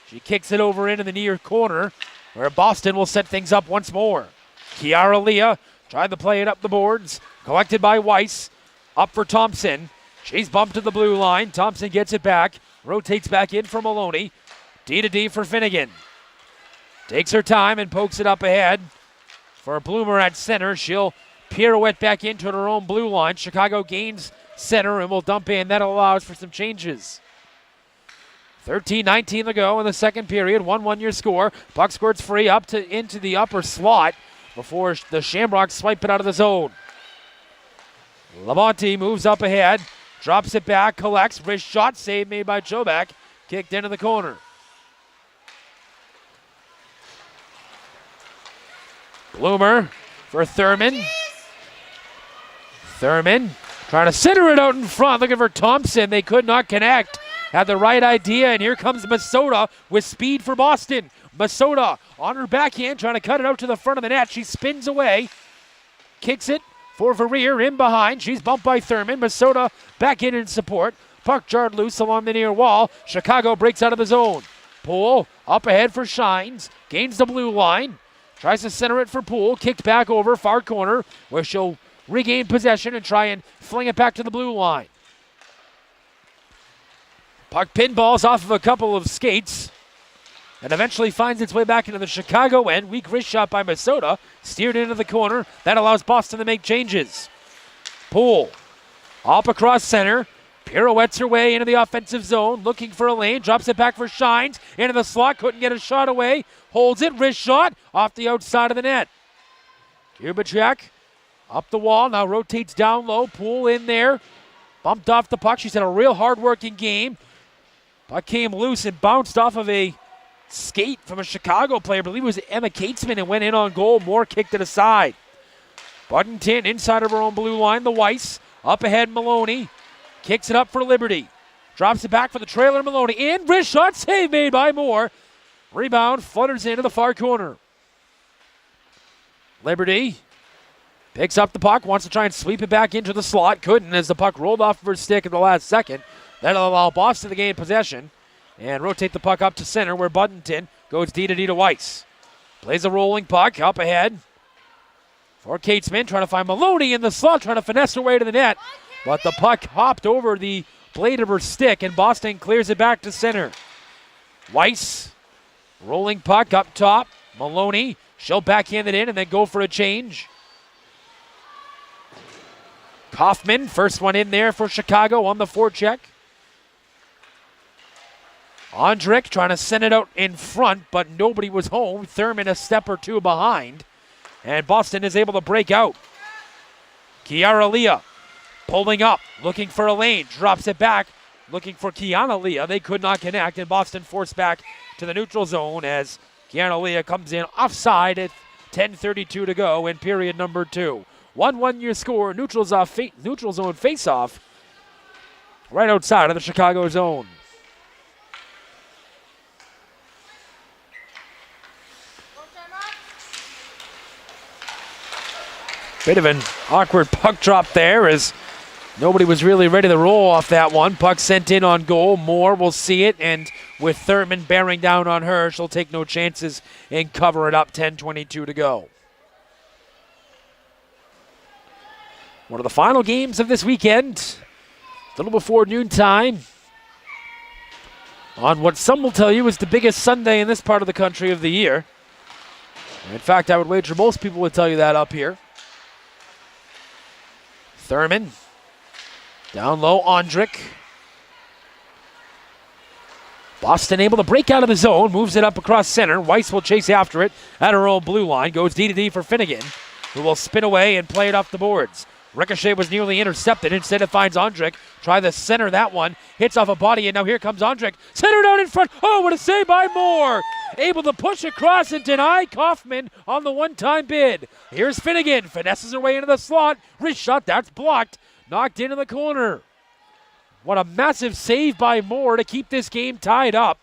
She kicks it over into the near corner, where Boston will set things up once more. Kiara Leah tried to play it up the boards, collected by Weiss, up for Thompson. She's bumped to the blue line, Thompson gets it back, rotates back in for Maloney. D to D for Finnegan. Takes her time and pokes it up ahead for Bloomer at center. She'll pirouette back into her own blue line. Chicago gains center and will dump in. That allows for some changes. 13:19 to go in the second period. 1-1 your score. Puck squirts free up to into the upper slot before the Shamrocks swipe it out of the zone. Lamonti moves up ahead, drops it back, collects, wrist shot, save made by Chobak, kicked into the corner. Bloomer for Thurman. Thurman trying to center it out in front, looking for Thompson. They could not connect. Had the right idea, and here comes Masota with speed for Boston. Masota on her backhand, trying to cut it out to the front of the net. She spins away, kicks it for Verrier in behind. She's bumped by Thurman. Masota back in support. Puck jarred loose along the near wall. Chicago breaks out of the zone. Poole up ahead for Shines. Gains the blue line. Tries to center it for Poole. Kicked back over far corner, where she'll regain possession and try and fling it back to the blue line. Puck pinballs off of a couple of skates and eventually finds its way back into the Chicago end. Weak wrist shot by Masota, steered into the corner. That allows Boston to make changes. Poole up across center, pirouettes her way into the offensive zone, looking for a lane, drops it back for Shines, into the slot, couldn't get a shot away, holds it, wrist shot, off the outside of the net. Kubachek up the wall, now rotates down low, Poole in there, bumped off the puck. She's had a real hard-working game. Puck came loose and bounced off of a skate from a Chicago player. I believe it was Emma Catesman, and went in on goal. Moore kicked it aside. Buddington inside of her own blue line. The Weiss up ahead. Maloney kicks it up for Liberty. Drops it back for the trailer. Maloney in. Wrist shot. Save made by Moore. Rebound flutters into the far corner. Liberty picks up the puck. Wants to try and sweep it back into the slot. Couldn't, as the puck rolled off of her stick at the last second. That'll allow Boston to gain possession and rotate the puck up to center, where Buddington goes D to D to Weiss. Plays a rolling puck up ahead for Catesman, trying to find Maloney in the slot, trying to finesse her way to the net. But the puck hopped over the blade of her stick, and Boston clears it back to center. Weiss, rolling puck up top. Maloney, she'll backhand it in and then go for a change. Kaufman, first one in there for Chicago on the forecheck. Ondrick trying to send it out in front, but nobody was home. Thurman a step or two behind, and Boston is able to break out. Kiara Leah pulling up, looking for a lane, drops it back, looking for Kiana Leah. They could not connect, and Boston forced back to the neutral zone as Kiana Leah comes in offside at 10:32 to go in period number 2. 1-1 your score, neutral zone face-off right outside of the Chicago zone. Bit of an awkward puck drop there, as nobody was really ready to roll off that one. Puck sent in on goal. Moore will see it, and with Thurman bearing down on her, she'll take no chances and cover it up. 10:22 to go. One of the final games of this weekend, a little before noontime, on what some will tell you is the biggest Sunday in this part of the country of the year. In fact, I would wager most people would tell you that up here. Thurman, down low, Ondrick. Boston able to break out of the zone, moves it up across center. Weiss will chase after it at her own blue line, goes D to D for Finnegan, who will spin away and play it off the boards. Ricochet was nearly intercepted. Instead it finds Ondrick. Try to center that one. Hits off a body, and now here comes Ondrick. Centered out in front. Oh, what a save by Moore. Able to push across and deny Kaufman on the one-time bid. Here's Finnegan. Finesses her way into the slot. Wrist shot. That's blocked. Knocked into the corner. What a massive save by Moore to keep this game tied up.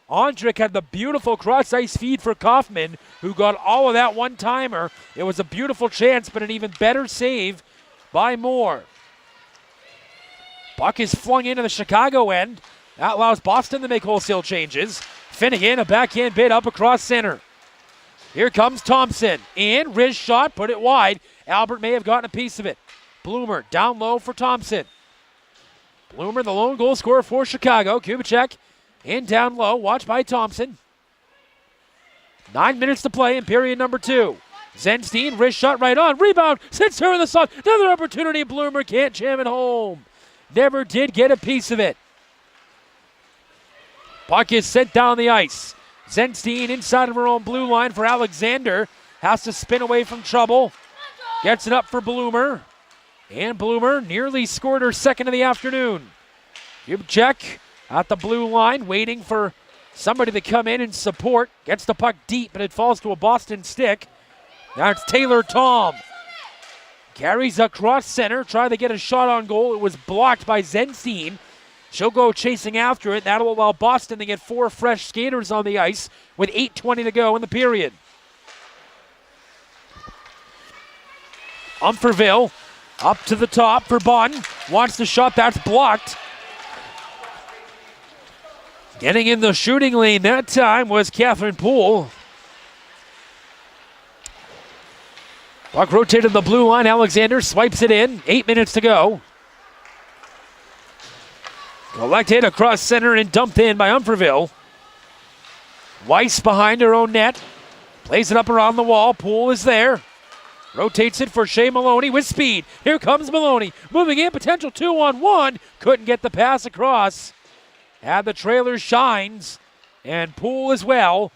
Ondrik had the beautiful cross-ice feed for Kaufman, who got all of that one-timer. It was a beautiful chance, but an even better save by Moore. Puck is flung into the Chicago end. That allows Boston to make wholesale changes. Finnegan, a backhand bid up across center. Here comes Thompson. In, wrist shot, put it wide. Albert may have gotten a piece of it. Bloomer down low for Thompson. Bloomer, the lone goal scorer for Chicago. Kubicek in down low, watched by Thompson. 9 minutes to play in period number 2. Zenstein, wrist shot right on. Rebound, sits her in the slot. Another opportunity. Bloomer can't jam it home. Never did get a piece of it. Puck is sent down the ice. Zenstein inside of her own blue line for Alexander. Has to spin away from trouble. Gets it up for Bloomer. And Bloomer nearly scored her second of the afternoon. Kubicek at the blue line, waiting for somebody to come in and support. Gets the puck deep, but it falls to a Boston stick. Now it's Taylor Tom. Carries across center, trying to get a shot on goal. It was blocked by Zenstein. She'll go chasing after it. That'll allow Boston to get 4 fresh skaters on the ice with 8:20 to go in the period. Umferville up to the top for Bunn. Wants the shot, that's blocked. Getting in the shooting lane that time was Catherine Poole. Puck rotated the blue line. Alexander swipes it in. 8 minutes to go. Collected across center and dumped in by Umferville. Weiss behind her own net. Plays it up around the wall. Poole is there. Rotates it for Shea Maloney with speed. Here comes Maloney. Moving in, potential 2-on-1. Couldn't get the pass across. Had the trailer shines. And Poole as well.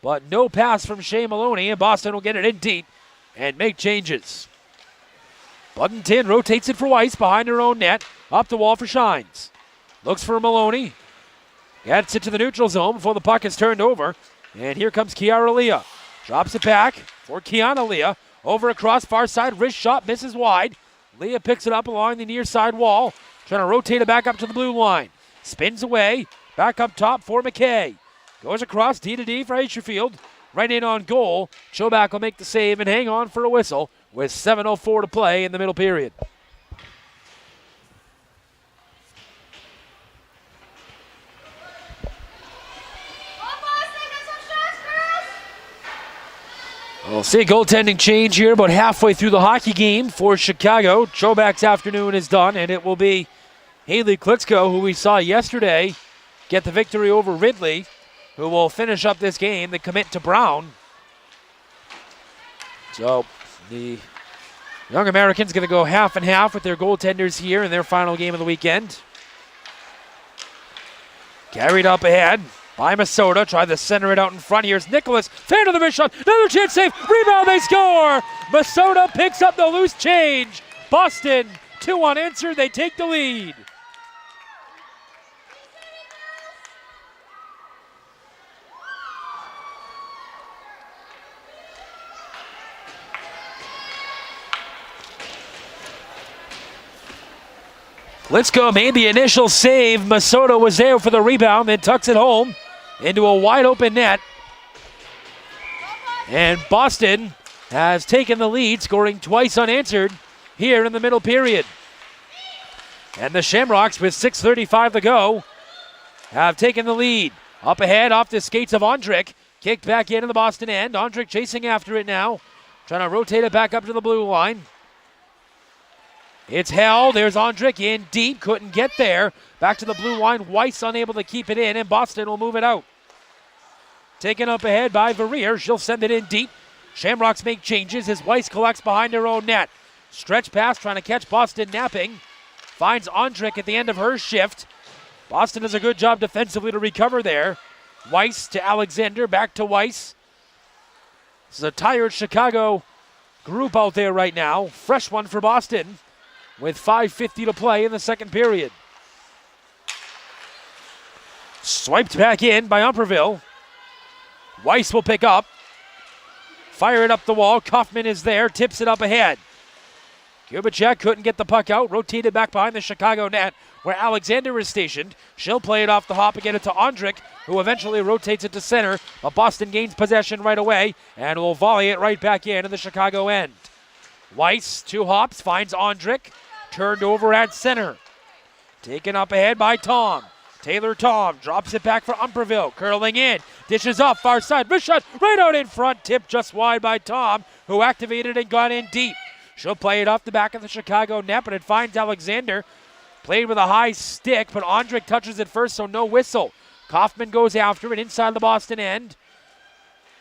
But no pass from Shea Maloney. And Boston will get it in deep and make changes. Buddington rotates it for Weiss behind her own net. Up the wall for Shines. Looks for Maloney. Gets it to the neutral zone before the puck is turned over. And here comes Kiara Leah. Drops it back for Kiana Leah. Over across far side, wrist shot, misses wide. Leah picks it up along the near side wall. Trying to rotate it back up to the blue line. Spins away. Back up top for McKay. Goes across D-to-D for Aitcherfield. Right in on goal. Choback will make the save and hang on for a whistle with 7:04 to play in the middle period. We'll see a goaltending change here about halfway through the hockey game for Chicago. Choback's afternoon is done, and it will be Haley Klitschko, who we saw yesterday get the victory over Ridley, who will finish up this game. They commit to Brown. So the young Americans going to go half and half with their goaltenders here in their final game of the weekend. Carried up ahead by Masota. Try to center it out in front. Here's Nicholas. Fair to the wrist shot. Another chance save. Rebound. They score. Masota picks up the loose change. Boston, 2 unanswered. They take the lead. Klitschko made the initial save. Masota was there for the rebound, then tucks it home into a wide open net. And Boston has taken the lead, scoring twice unanswered here in the middle period. And the Shamrocks, with 6:35 to go, have taken the lead. Up ahead, off the skates of Ondrik. Kicked back into the Boston end. Ondrik chasing after it now. Trying to rotate it back up to the blue line. It's held. There's Ondrik in deep. Couldn't get there. Back to the blue line. Weiss unable to keep it in, and Boston will move it out. Taken up ahead by Verrier. She'll send it in deep. Shamrocks make changes as Weiss collects behind her own net. Stretch pass trying to catch Boston napping. Finds Ondrik at the end of her shift. Boston does a good job defensively to recover there. Weiss to Alexander. Back to Weiss. This is a tired Chicago group out there right now. Fresh one for Boston, with 5:50 to play in the second period. Swiped back in by Umperville. Weiss will pick up. Fire it up the wall. Kaufman is there. Tips it up ahead. Kubicek couldn't get the puck out, rotated back behind the Chicago net where Alexander is stationed. She'll play it off the hop and get it to Ondrik, who eventually rotates it to center, but Boston gains possession right away and will volley it right back into the Chicago end. Weiss, 2 hops, finds Ondrik, turned over at center. Taken up ahead by Tom. Taylor Tom drops it back for Umperville, curling in, dishes off far side, wrist shot right out in front, tipped just wide by Tom, who activated and got in deep. She'll play it off the back of the Chicago net, but it finds Alexander. Played with a high stick, but Ondrik touches it first, so no whistle. Kaufman goes after it inside the Boston end.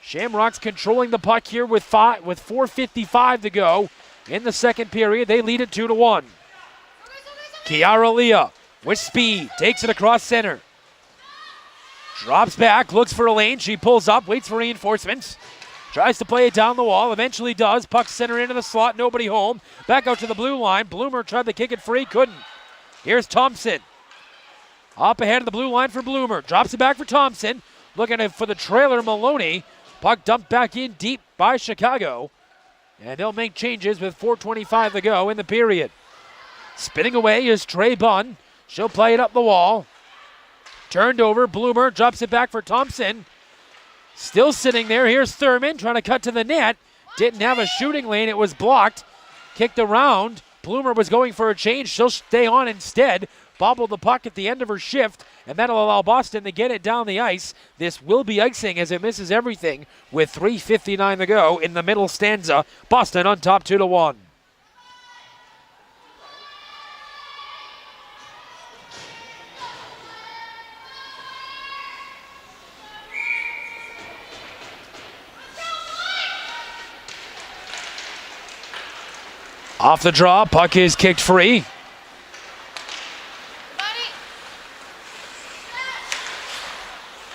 Shamrocks controlling the puck here with 4:55 to go in the second period. They lead it 2-1. Kiara Leah with speed, takes it across center. Drops back, looks for a lane. She pulls up, waits for reinforcements. Tries to play it down the wall, eventually does. Puck center into the slot, nobody home. Back out to the blue line. Bloomer tried to kick it free, couldn't. Here's Thompson. Up ahead of the blue line for Bloomer. Drops it back for Thompson. Looking for the trailer, Maloney. Puck dumped back in deep by Chicago. And they'll make changes with 4:25 to go in the period. Spinning away is Trey Bunn. She'll play it up the wall. Turned over. Bloomer drops it back for Thompson. Still sitting there. Here's Thurman trying to cut to the net. Didn't have a shooting lane. It was blocked. Kicked around. Bloomer was going for a change. She'll stay on instead. Bobbled the puck at the end of her shift, and that'll allow Boston to get it down the ice. This will be icing as it misses everything with 3:59 to go in the middle stanza. Boston on top 2-1. Off the draw, puck is kicked free.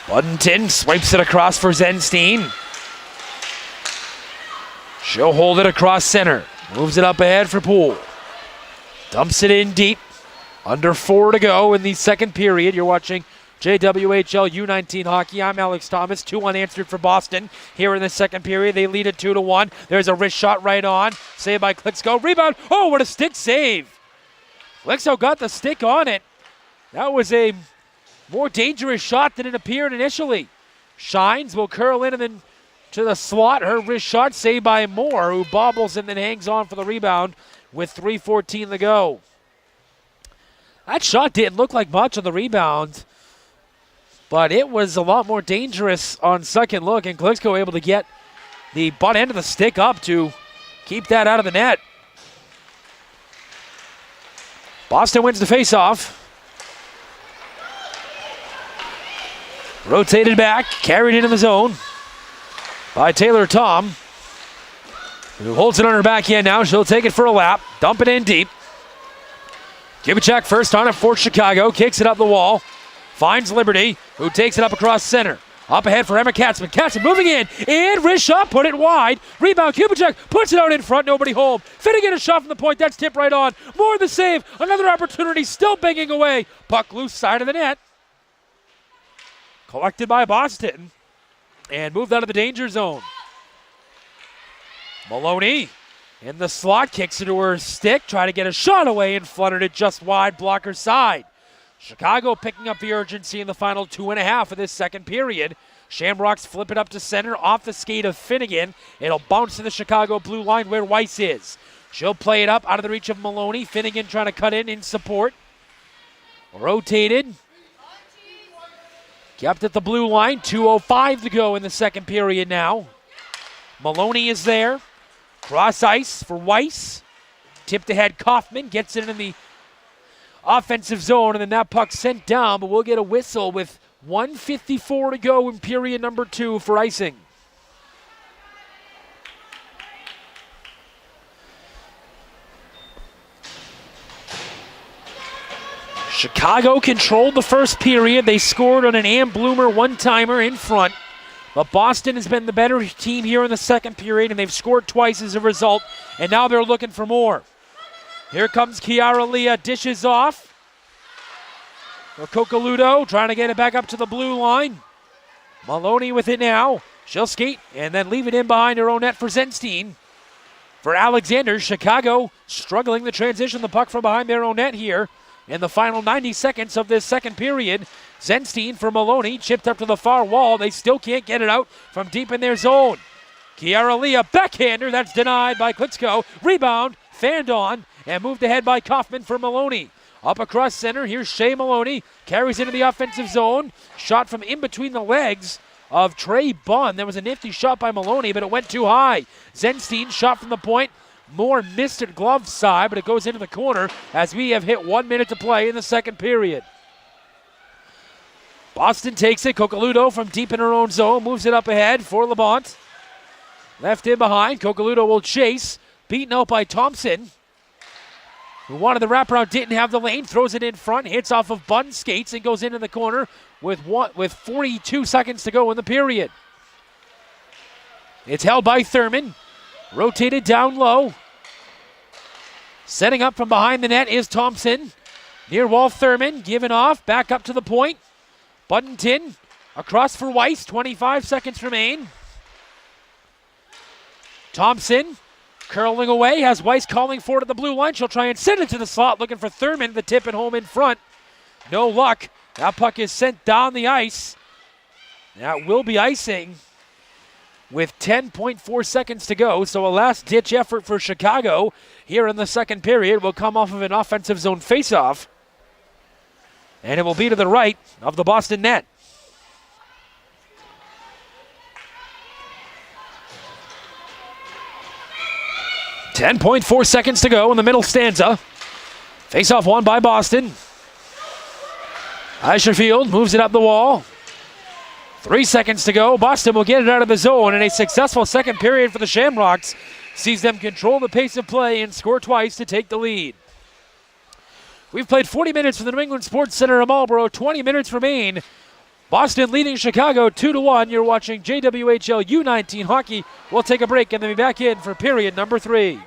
Buddington swipes it across for Zenstein. She'll hold it across center. Moves it up ahead for Poole. Dumps it in deep. Under 4 to go in the second period. You're watching JWHL U-19 hockey. I'm Alex Thomas. 2 unanswered for Boston. Here in the second period, they lead it 2-1. There's a wrist shot right on. Saved by Klicksko. Rebound. Oh, what a stick save. Klicksko got the stick on it. That was a more dangerous shot than it appeared initially. Shines will curl in and then to the slot. Her wrist shot saved by Moore, who bobbles and then hangs on for the rebound with 3:14 to go. That shot didn't look like much on the rebound, but it was a lot more dangerous on second look, and Klicksko able to get the butt end of the stick up to keep that out of the net. Boston wins the faceoff. Rotated back, carried into the zone by Taylor Tom, who holds it on her backhand now. She'll take it for a lap, dump it in deep. Kubicek first on it for Chicago, kicks it up the wall, finds Liberty, who takes it up across center. Up ahead for Emma Katzman. Katzman moving in, and wrist shot, put it wide. Rebound, Kubicek puts it out in front, nobody home. Finnegan a shot from the point, that's tipped right on. More the save, another opportunity, still banging away. Puck loose side of the net. Collected by Boston and moved out of the danger zone. Maloney in the slot, kicks it to her stick, try to get a shot away and fluttered it just wide, blocker side. Chicago picking up the urgency in the final 2.5 of this second period. Shamrocks flip it up to center off the skate of Finnegan. It'll bounce to the Chicago blue line where Weiss is. She'll play it up out of the reach of Maloney. Finnegan trying to cut in support. Rotated. Kept at the blue line, 2:05 to go in the second period now. Maloney is there. Cross ice for Weiss. Tipped ahead, Kaufman gets it in the offensive zone, and then that puck sent down, but we'll get a whistle with 1:54 to go in period number 2 for icing. Chicago controlled the first period. They scored on an Ann Bloomer one-timer in front. But Boston has been the better team here in the second period, and they've scored twice as a result, and now they're looking for more. Here comes Kiara Leah, dishes off. Kokaludo trying to get it back up to the blue line. Maloney with it now. She'll skate and then leave it in behind her own net for Zenstein. for Alexander. Chicago struggling to transition the puck from behind their own net here in the final 90 seconds of this second period. Zenstein for Maloney, chipped up to the far wall. They still can't get it out from deep in their zone. Kiara Lee, a backhander, that's denied by Klitschko. Rebound, fanned on, and moved ahead by Kaufman for Maloney. Up across center, here's Shea Maloney, carries into the offensive zone. Shot from in between the legs of Trey Bunn. There was a nifty shot by Maloney, but it went too high. Zenstein shot from the point. Moore missed it glove side, but it goes into the corner as we have hit 1 minute to play in the second period. Boston takes it. Coccoluto from deep in her own zone moves it up ahead for Labonte. Left in behind. Coccoluto will chase. Beaten out by Thompson, who wanted the wraparound, didn't have the lane. Throws it in front. Hits off of Bunn skates and goes into the corner with 42 seconds to go in the period. It's held by Thurman. Rotated down low. Setting up from behind the net is Thompson. Near wall Thurman. Given off. Back up to the point. Buddington across for Weiss. 25 seconds remain. Thompson curling away. Has Weiss calling for it at the blue line. She'll try and send it to the slot. Looking for Thurman. The tip and home in front. No luck. That puck is sent down the ice. That will be icing with 10.4 seconds to go. So a last-ditch effort for Chicago here in the second period will come off of an offensive zone faceoff. And it will be to the right of the Boston net. .4 seconds to go in the middle stanza. Faceoff won by Boston. Eischerfield moves it up the wall. 3 seconds to go. Boston will get it out of the zone, and a successful second period for the Shamrocks sees them control the pace of play and score twice to take the lead. We've played 40 minutes from the New England Sports Center in Marlboro. 20 minutes remain. Boston leading Chicago 2-1. You're watching JWHL U-19 hockey. We'll take a break and then be back in for period number 3.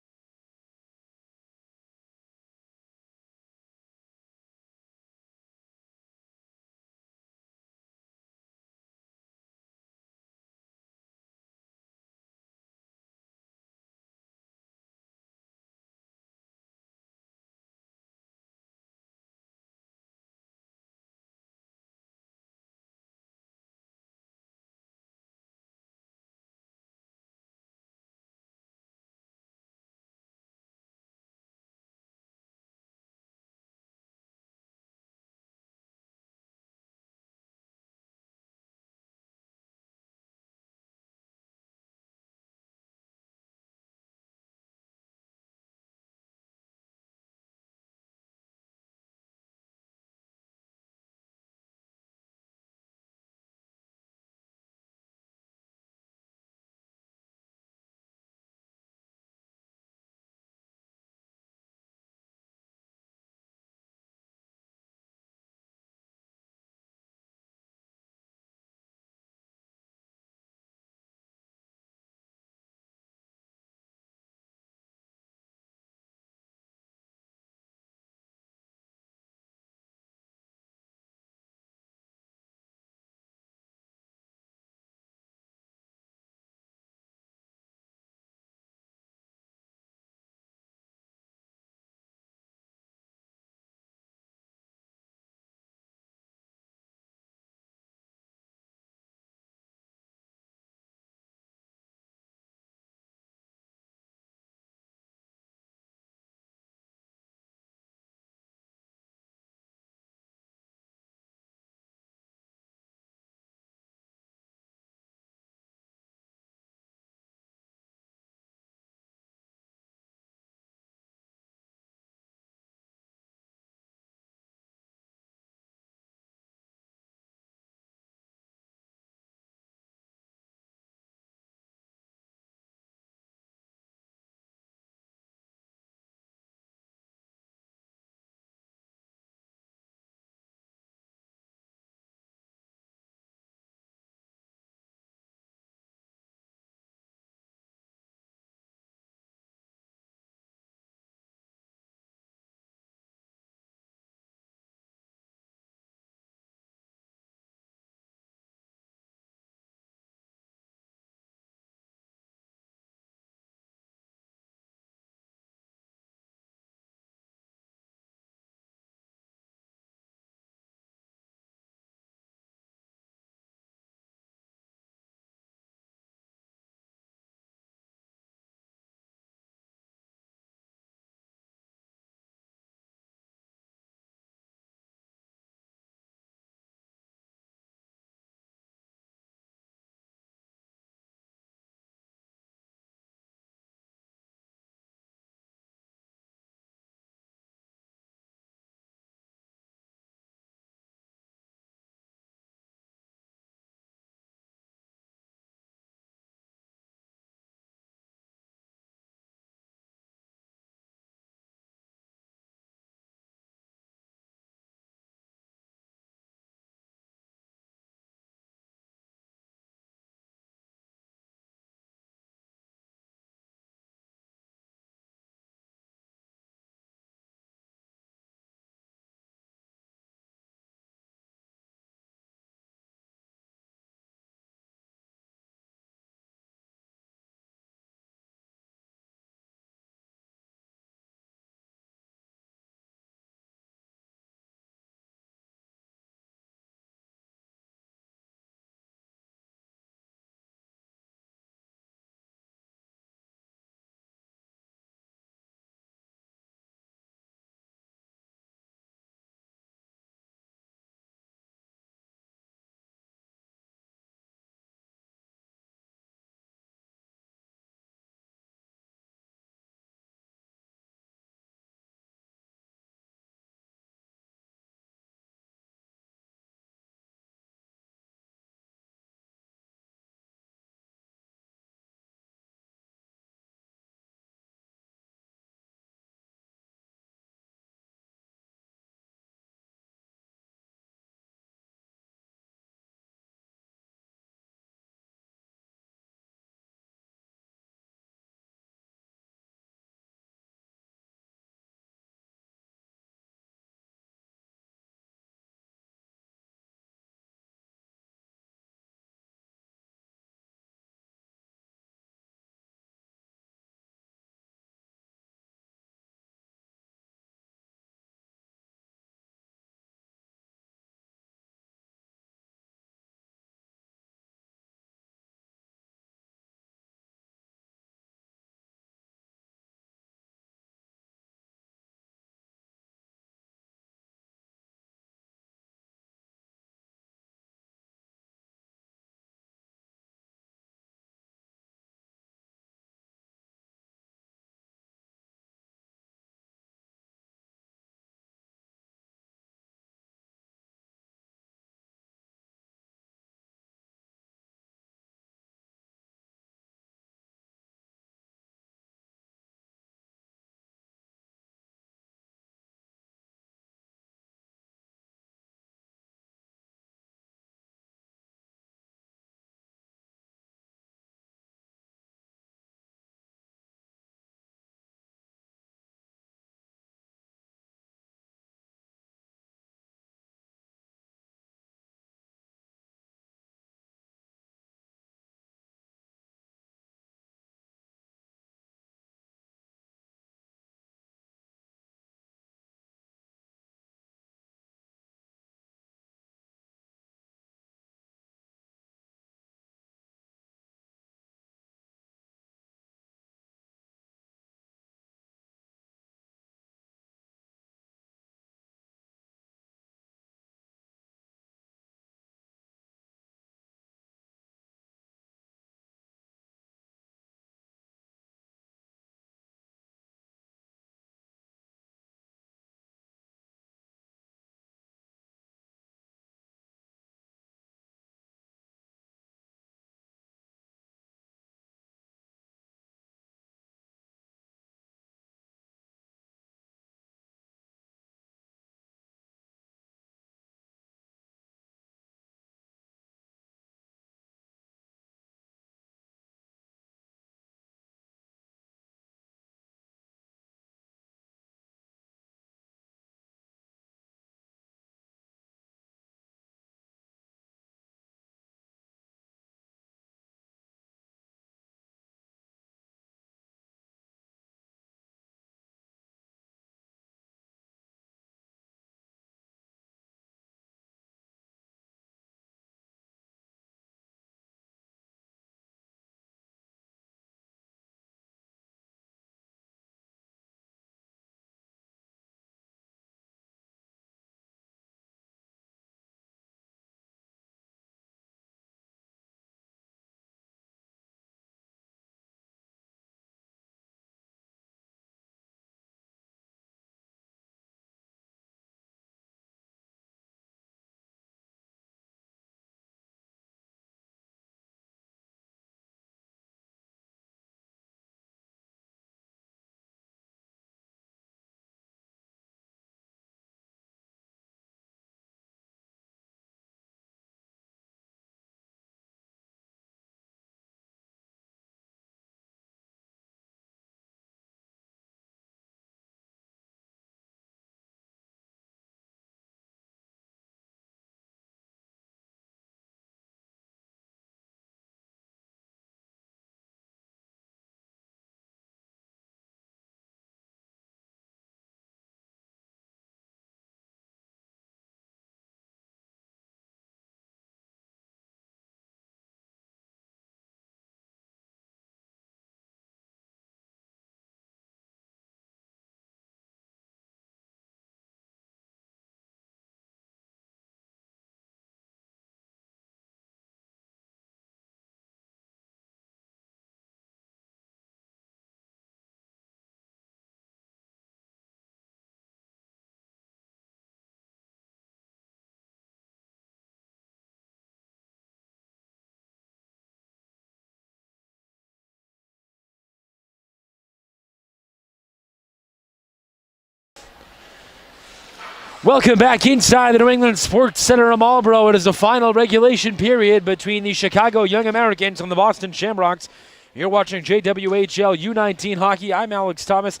Welcome back inside the New England Sports Center in Marlboro. It is the final regulation period between the Chicago Young Americans and the Boston Shamrocks. You're watching JWHL U-19 hockey. I'm Alex Thomas.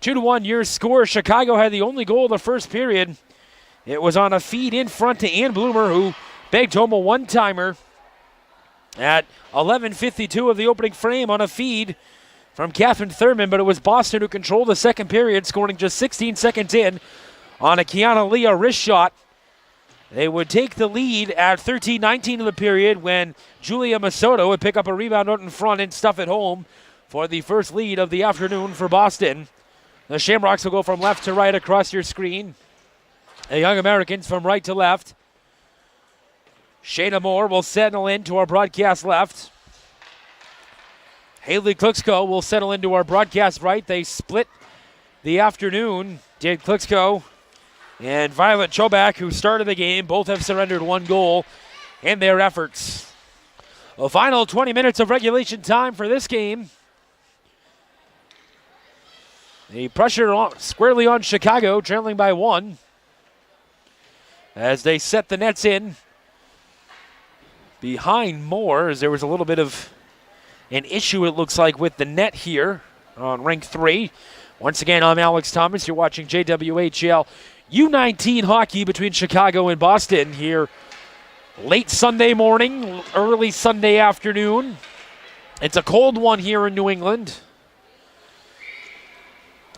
2-1 your score. Chicago had the only goal of the first period. It was on a feed in front to Ann Bloomer, who bagged home a one-timer at 11:52 of the opening frame on a feed from Catherine Thurman, but it was Boston who controlled the second period, scoring just 16 seconds in on a Kiana Leah wrist shot. They would take the lead at 13:19 of the period when Julia Masoto would pick up a rebound out in front and stuff it home for the first lead of the afternoon for Boston. The Shamrocks will go from left to right across your screen. The Young Americans from right to left. Shayna Moore will settle into our broadcast left. Haley Kluxko will settle into our broadcast right. They split the afternoon, did Kluxko and Violet Chobak, who started the game. Both have surrendered one goal in their efforts. The final 20 minutes of regulation time for this game. The pressure squarely on Chicago, trailing by one, as they set the nets in behind Moore, as there was a little bit of an issue, it looks like, with the net here on Rink 3. Once again, I'm Alex Thomas. You're watching JWHL U-19 hockey between Chicago and Boston here late Sunday morning, early Sunday afternoon. It's a cold one here in New England.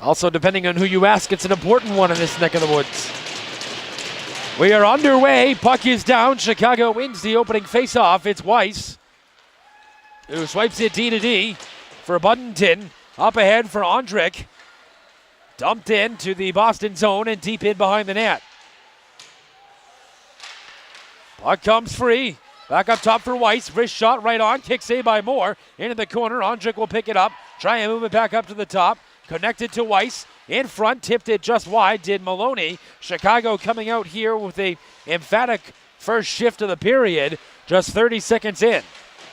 Also, depending on who you ask, it's an important one in this neck of the woods. We are underway. Puck is down. Chicago wins the opening faceoff. It's Weiss who swipes it D to D for Buddington. Up ahead for Ondrick. Dumped into the Boston zone and deep in behind the net. Puck comes free. Back up top for Weiss. Wrist shot right on. Kick save by Moore. Into the corner. Ondrick will pick it up. Try and move it back up to the top. Connected to Weiss. In front. Tipped it just wide. Did Maloney. Chicago coming out here with a emphatic first shift of the period. Just 30 seconds in.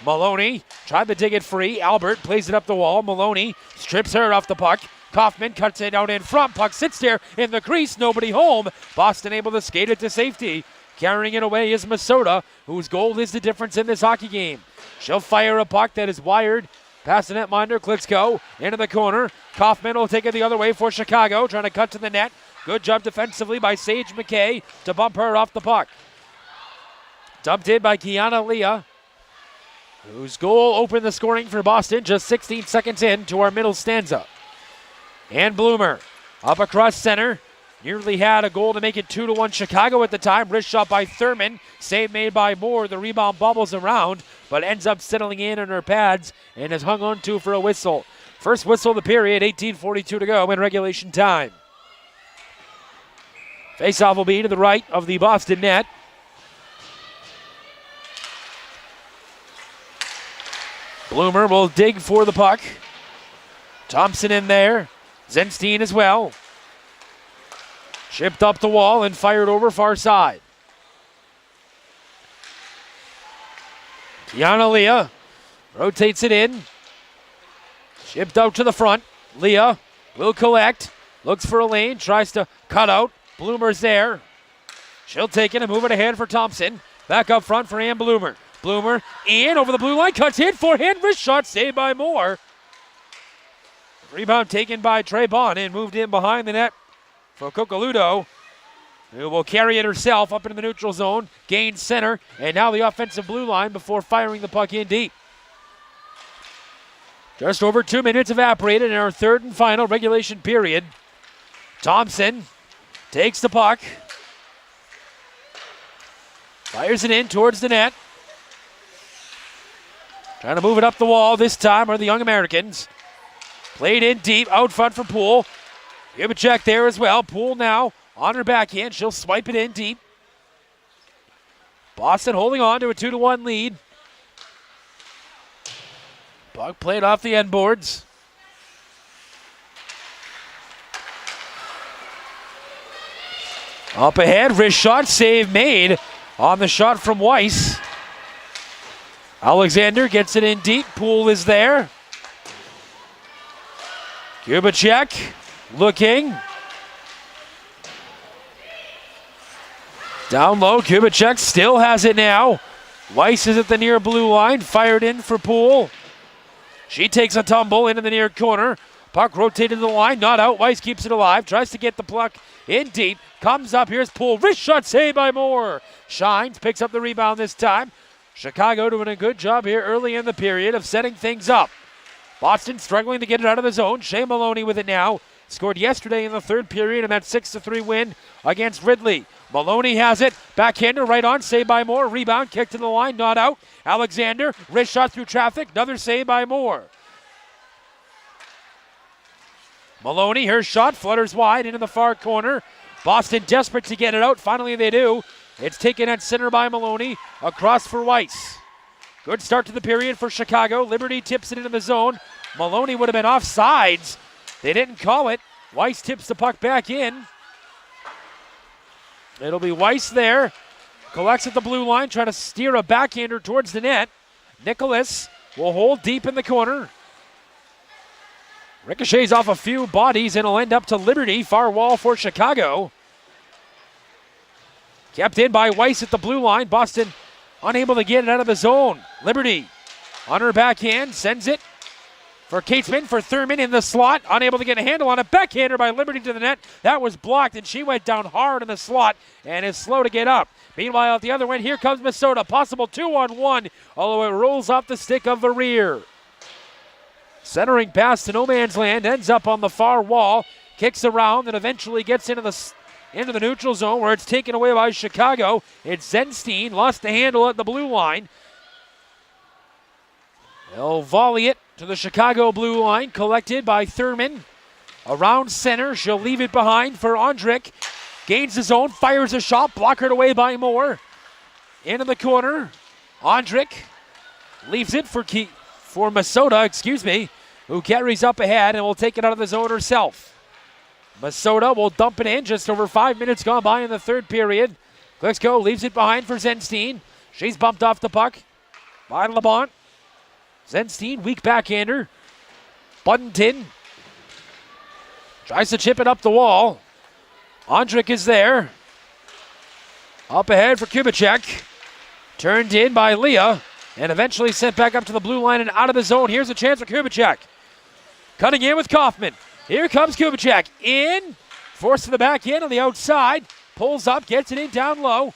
Maloney tried to dig it free. Albert plays it up the wall. Maloney strips her off the puck. Kaufman cuts it out in front. Puck sits there in the crease. Nobody home. Boston able to skate it to safety. Carrying it away is Masota, whose goal is the difference in this hockey game. She'll fire a puck that is wired past the netminder. Kluxko into the corner. Kaufman will take it the other way for Chicago. Trying to cut to the net. Good job defensively by Sage McKay to bump her off the puck. Dumped in by Kiana Leah, whose goal opened the scoring for Boston just 16 seconds in to our middle stanza. And Bloomer up across center. Nearly had a goal to make it 2-1 Chicago at the time. Wrist shot by Thurman. Save made by Moore. The rebound bobbles around, but ends up settling in her pads and is hung on to for a whistle. First whistle of the period, 18:42 to go in regulation time. Faceoff will be to the right of the Boston net. Bloomer will dig for the puck. Thompson in there. Zenstein as well. Chipped up the wall and fired over far side. Kiana Leah rotates it in. Chipped out to the front. Leah will collect. Looks for a lane. Tries to cut out. Bloomer's there. She'll take it and move it ahead for Thompson. Back up front for Ann Bloomer. Bloomer in over the blue line. Cuts in. Forehand wrist shot. Saved by Moore. Rebound taken by Trey Bond and moved in behind the net for Cocaludo, who will carry it herself up into the neutral zone. Gains center. And now the offensive blue line before firing the puck in deep. Just over 2 minutes evaporated in our third and final regulation period. Thompson takes the puck. Fires it in towards the net. Trying to move it up the wall this time are the Young Americans. Played in deep, out front for Poole. Give a check there as well. Poole now on her backhand. She'll swipe it in deep. Boston holding on to a 2-1 lead. Puck played off the end boards. Up ahead, wrist shot, save made on the shot from Weiss. Alexander gets it in deep. Poole is there. Kubicek looking. Down low, Kubicek still has it now. Weiss is at the near blue line, fired in for Poole. She takes a tumble into the near corner. Puck rotated to the line, not out. Weiss keeps it alive, tries to get the puck in deep. Comes up, here's Poole. Wrist shot saved by Moore. Shines, picks up the rebound this time. Chicago doing a good job here early in the period of setting things up. Boston struggling to get it out of the zone. Shea Maloney with it now. Scored yesterday in the third period in that 6-3 win against Ridley. Maloney has it. Backhander right on. Saved by Moore. Rebound. Kick to the line. Not out. Alexander. Wrist shot through traffic. Another save by Moore. Maloney. Her shot flutters wide into the far corner. Boston desperate to get it out. Finally they do. It's taken at center by Maloney. Across for Weiss. Good start to the period for Chicago. Liberty tips it into the zone. Maloney would have been offsides. They didn't call it. Weiss tips the puck back in. It'll be Weiss there. Collects at the blue line, trying to steer a backhander towards the net. Nicholas will hold deep in the corner. Ricochets off a few bodies and it'll end up to Liberty. Far wall for Chicago. Kept in by Weiss at the blue line. Boston unable to get it out of the zone. Liberty on her backhand, sends it for Katesman, for Thurman in the slot. Unable to get a handle on it. Backhander by Liberty to the net. That was blocked, and she went down hard in the slot and is slow to get up. Meanwhile, at the other end, here comes Minnesota. Possible 2-on-1, although it rolls off the stick of the rear. Centering pass to no man's land, ends up on the far wall, kicks around, and eventually gets into the neutral zone where it's taken away by Chicago. It's Zenstein, lost the handle at the blue line. They'll volley it to the Chicago blue line, collected by Thurman. Around center, she'll leave it behind for Ondrik. Gains the zone, fires a shot, blockered away by Moore. Into the corner, Ondrik leaves it for Masota, who carries up ahead and will take it out of the zone herself. Masota will dump it in, just over 5 minutes gone by in the third period. Klitschko leaves it behind for Zenstein. She's bumped off the puck by LeBont. Zenstein, weak backhander. Buddington tries to chip it up the wall. Ondrik is there. Up ahead for Kubicek. Turned in by Leah and eventually sent back up to the blue line and out of the zone. Here's a chance for Kubicek. Cutting in with Kaufman. Here comes Kubicek. In. Forced to the back end on the outside. Pulls up, gets it in down low.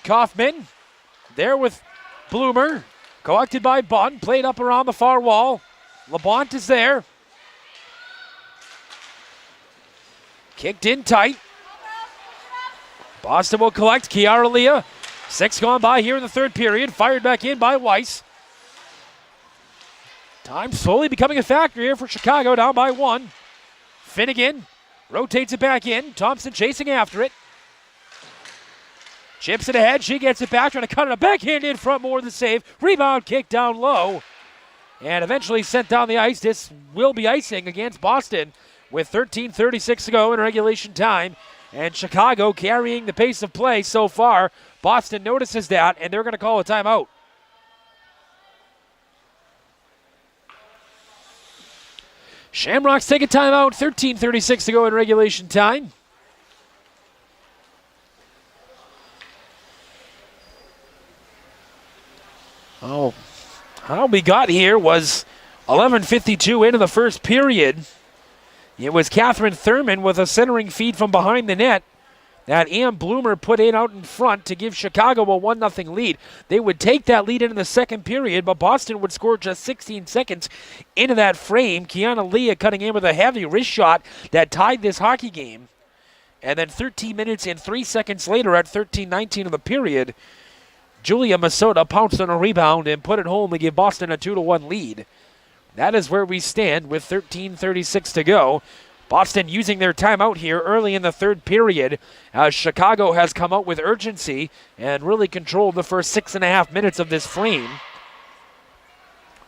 Kaufman there with Bloomer. Collected by Bunn, played up around the far wall. LeBont is there. Kicked in tight. Boston will collect. Kiara Leah. 6 gone by here in the third period. Fired back in by Weiss. Time slowly becoming a factor here for Chicago, down by 1. Finnegan rotates it back in. Thompson chasing after it. Chips it ahead. She gets it back, trying to cut it a backhand in front, more than save. Rebound kick down low. And eventually sent down the ice. This will be icing against Boston with 13:36 to go in regulation time. And Chicago carrying the pace of play so far. Boston notices that, and they're going to call a timeout. Shamrocks take a timeout. 13:36 to go in regulation time. Oh, how we got here was 11:52 into the first period. It was Catherine Thurman with a centering feed from behind the net that Ann Bloomer put in out in front to give Chicago a 1-0 lead. They would take that lead into the second period, but Boston would score just 16 seconds into that frame. Kiana Leah cutting in with a heavy wrist shot that tied this hockey game. And then 13 minutes and 3 seconds later at 13:19 of the period, Julia Masota pounced on a rebound and put it home to give Boston a 2-1 lead. That is where we stand with 13:36 to go. Boston using their timeout here early in the third period as Chicago has come out with urgency and really controlled the first 6.5 minutes of this frame.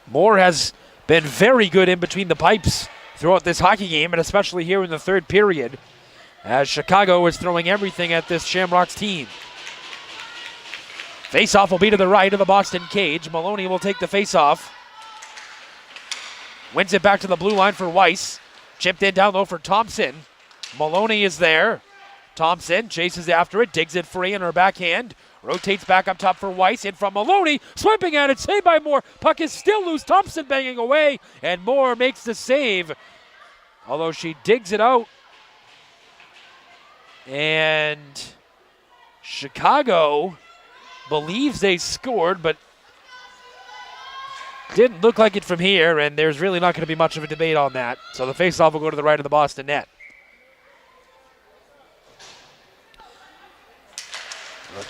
Moore has been very good in between the pipes throughout this hockey game, and especially here in the third period as Chicago is throwing everything at this Shamrocks team. Face-off will be to the right of the Boston cage. Maloney will take the face-off. Wins it back to the blue line for Weiss. Chipped in down low for Thompson. Maloney is there. Thompson chases after it, digs it free in her backhand. Rotates back up top for Weiss. In from Maloney. Swiping at it. Saved by Moore. Puck is still loose. Thompson banging away. And Moore makes the save. Although she digs it out. And Chicago believes they scored, but didn't look like it from here. And there's really not going to be much of a debate on that. So the faceoff will go to the right of the Boston net.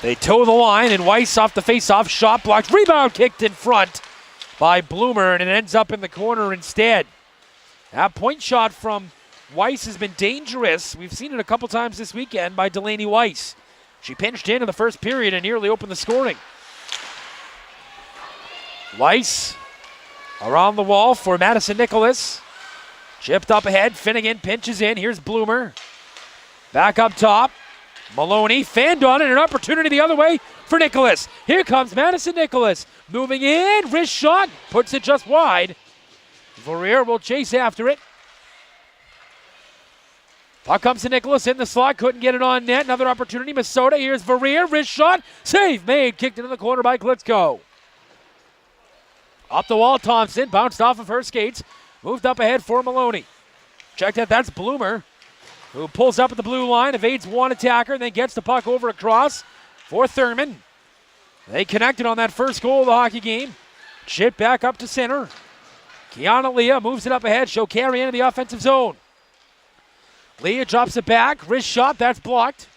They toe the line, and Weiss off the face-off, shot blocked, rebound kicked in front by Bloomer, and it ends up in the corner instead. That point shot from Weiss has been dangerous. We've seen it a couple times this weekend by Delaney Weiss. She pinched in the first period and nearly opened the scoring. Weiss around the wall for Madison Nicholas. Chipped up ahead, Finnegan pinches in. Here's Bloomer. Back up top. Maloney fanned on it, an opportunity the other way for Nicholas. Here comes Madison Nicholas. Moving in, wrist shot, puts it just wide. Verrier will chase after it. Puck comes to Nicholas in the slot, couldn't get it on net. Another opportunity, Minnesota. Here's Verrier, wrist shot, save made, kicked into the corner by Klitschko. Up the wall, Thompson, bounced off of her skates, moved up ahead for Maloney. Checked out, that's Bloomer, who pulls up at the blue line, evades one attacker, then gets the puck over across for Thurman. They connected on that first goal of the hockey game. Chip back up to center. Kiana Leah moves it up ahead. She'll carry into the offensive zone. Leah drops it back. Wrist shot, that's blocked.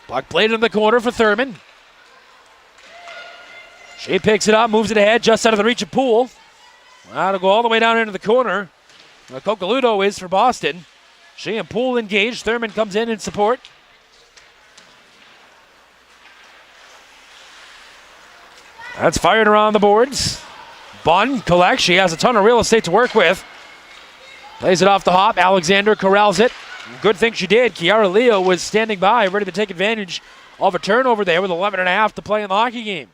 Puck played in the corner for Thurman. She picks it up, moves it ahead, just out of the reach of Poole. That'll go all the way down into the corner. Cocaludo is for Boston. She and Poole engaged. Thurman comes in support. That's fired around the boards. Bunn collects. She has a ton of real estate to work with. Plays it off the hop. Alexander corrals it. Good thing she did. Kiara Leo was standing by, ready to take advantage of a turnover there with 11.5 to play in the hockey game.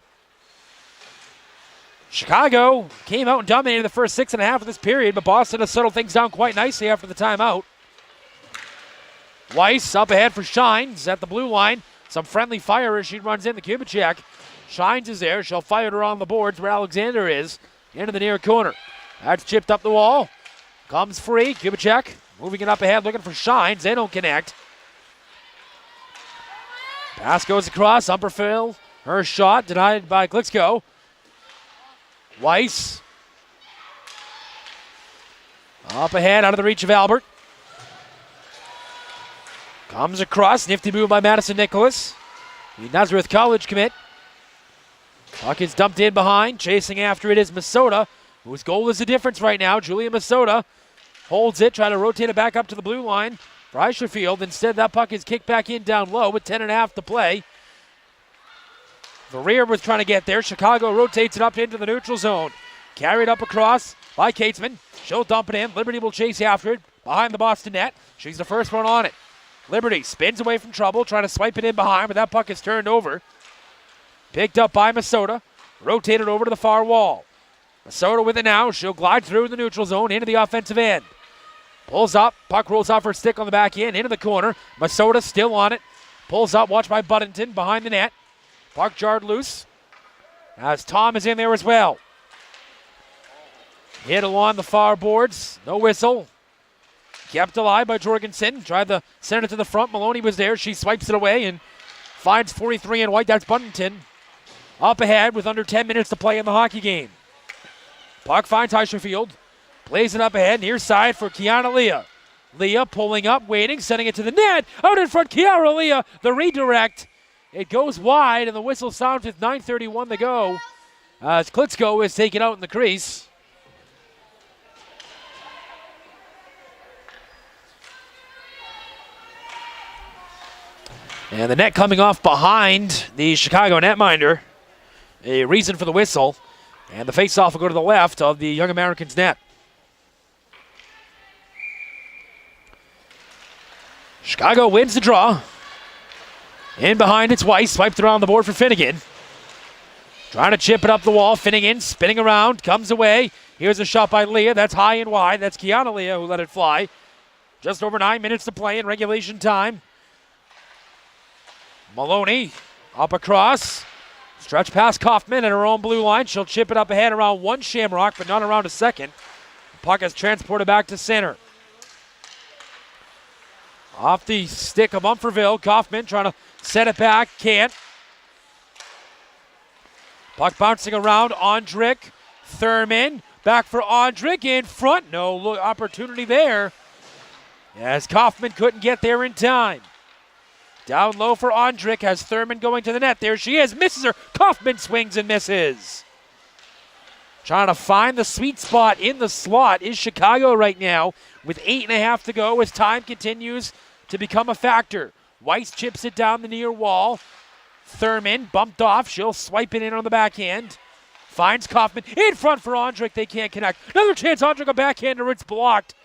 Chicago came out and dominated the first 6.5 of this period, but Boston has settled things down quite nicely after the timeout. Weiss up ahead for Shines at the blue line. Some friendly fire as she runs in the Kubicek. Shines is there. She'll fire it around the boards where Alexander is. Into the near corner. That's chipped up the wall. Comes free. Kubicek moving it up ahead, looking for Shines. They don't connect. Pass goes across. Umperfill. Her shot denied by Klitschko. Weiss. Up ahead, out of the reach of Albert. Comes across. Nifty move by Madison Nicholas. The Nazareth College commit. Puck is dumped in behind. Chasing after it is Minnesota, whose goal is the difference right now. Julia Minnesota holds it, trying to rotate it back up to the blue line for Eischerfield. Instead, that puck is kicked back in down low with 10.5 to play. Verrier was trying to get there. Chicago rotates it up into the neutral zone. Carried up across by Katesman. She'll dump it in. Liberty will chase after it behind the Boston net. She's the first one on it. Liberty spins away from trouble, trying to swipe it in behind, but that puck is turned over. Picked up by Minnesota. Rotated over to the far wall. Minnesota with it now. She'll glide through the neutral zone into the offensive end. Pulls up. Puck rolls off her stick on the back end into the corner. Minnesota still on it. Pulls up. Watched by Buddington behind the net. Puck jarred loose. As Tom is in there as well. Hit along the far boards. No whistle. Kept alive by Jorgensen. Tried to send it to the front. Maloney was there. She swipes it away and finds 43 in white. That's Buddington. Up ahead with under 10 minutes to play in the hockey game. Puck finds Eischerfield. Plays it up ahead. Near side for Kiana Leah. Leah pulling up, waiting, sending it to the net. Out in front, Kiara Leah. The redirect. It goes wide, and the whistle sounds with 9:31 to go. As Klitschko is taken out in the crease. And the net coming off behind the Chicago netminder. A reason for the whistle. And the faceoff will go to the left of the Young Americans net. Chicago wins the draw. In behind, it's Weiss. Swiped around the board for Finnegan. Trying to chip it up the wall. Finnegan spinning around. Comes away. Here's a shot by Leah. That's high and wide. That's Kiana Leah who let it fly. Just over 9 minutes to play in regulation time. Maloney up across. Stretch past Kaufman at her own blue line. She'll chip it up ahead around one Shamrock, but not around a second. Puck is transported back to center. Off the stick of Umferville. Kaufman trying to set it back. Can't. Puck bouncing around. Ondrick. Thurman. Back for Ondrick. In front. No opportunity there, as Kaufman couldn't get there in time. Down low for Ondrick. Has Thurman going to the net. There she is. Misses her. Kaufman swings and misses. Trying to find the sweet spot in the slot is Chicago right now with 8.5 to go as time continues to become a factor. Weiss chips it down the near wall. Thurman bumped off. She'll swipe it in on the backhand. Finds Kaufman. In front for Ondrick. They can't connect. Another chance. Ondrick a backhander. It's blocked.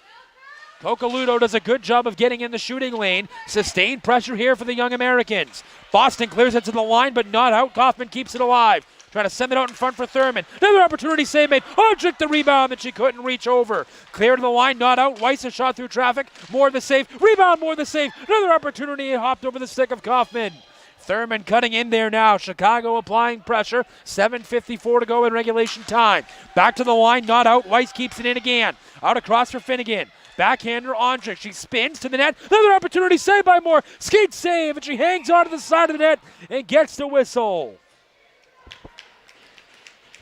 Cocaludo does a good job of getting in the shooting lane. Sustained pressure here for the young Americans. Boston clears it to the line, but not out. Kaufman keeps it alive. Trying to send it out in front for Thurman. Another opportunity save made. Ondrick the rebound that she couldn't reach over. Clear to the line, not out. Weiss a shot through traffic. More the save. Rebound, more the save. Another opportunity. It hopped over the stick of Kaufman. Thurman cutting in there now. Chicago applying pressure. 7:54 to go in regulation time. Back to the line, not out. Weiss keeps it in again. Out across for Finnegan. Backhander Ondrick. She spins to the net. Another opportunity saved by Moore. Skate save, and she hangs onto the side of the net and gets the whistle.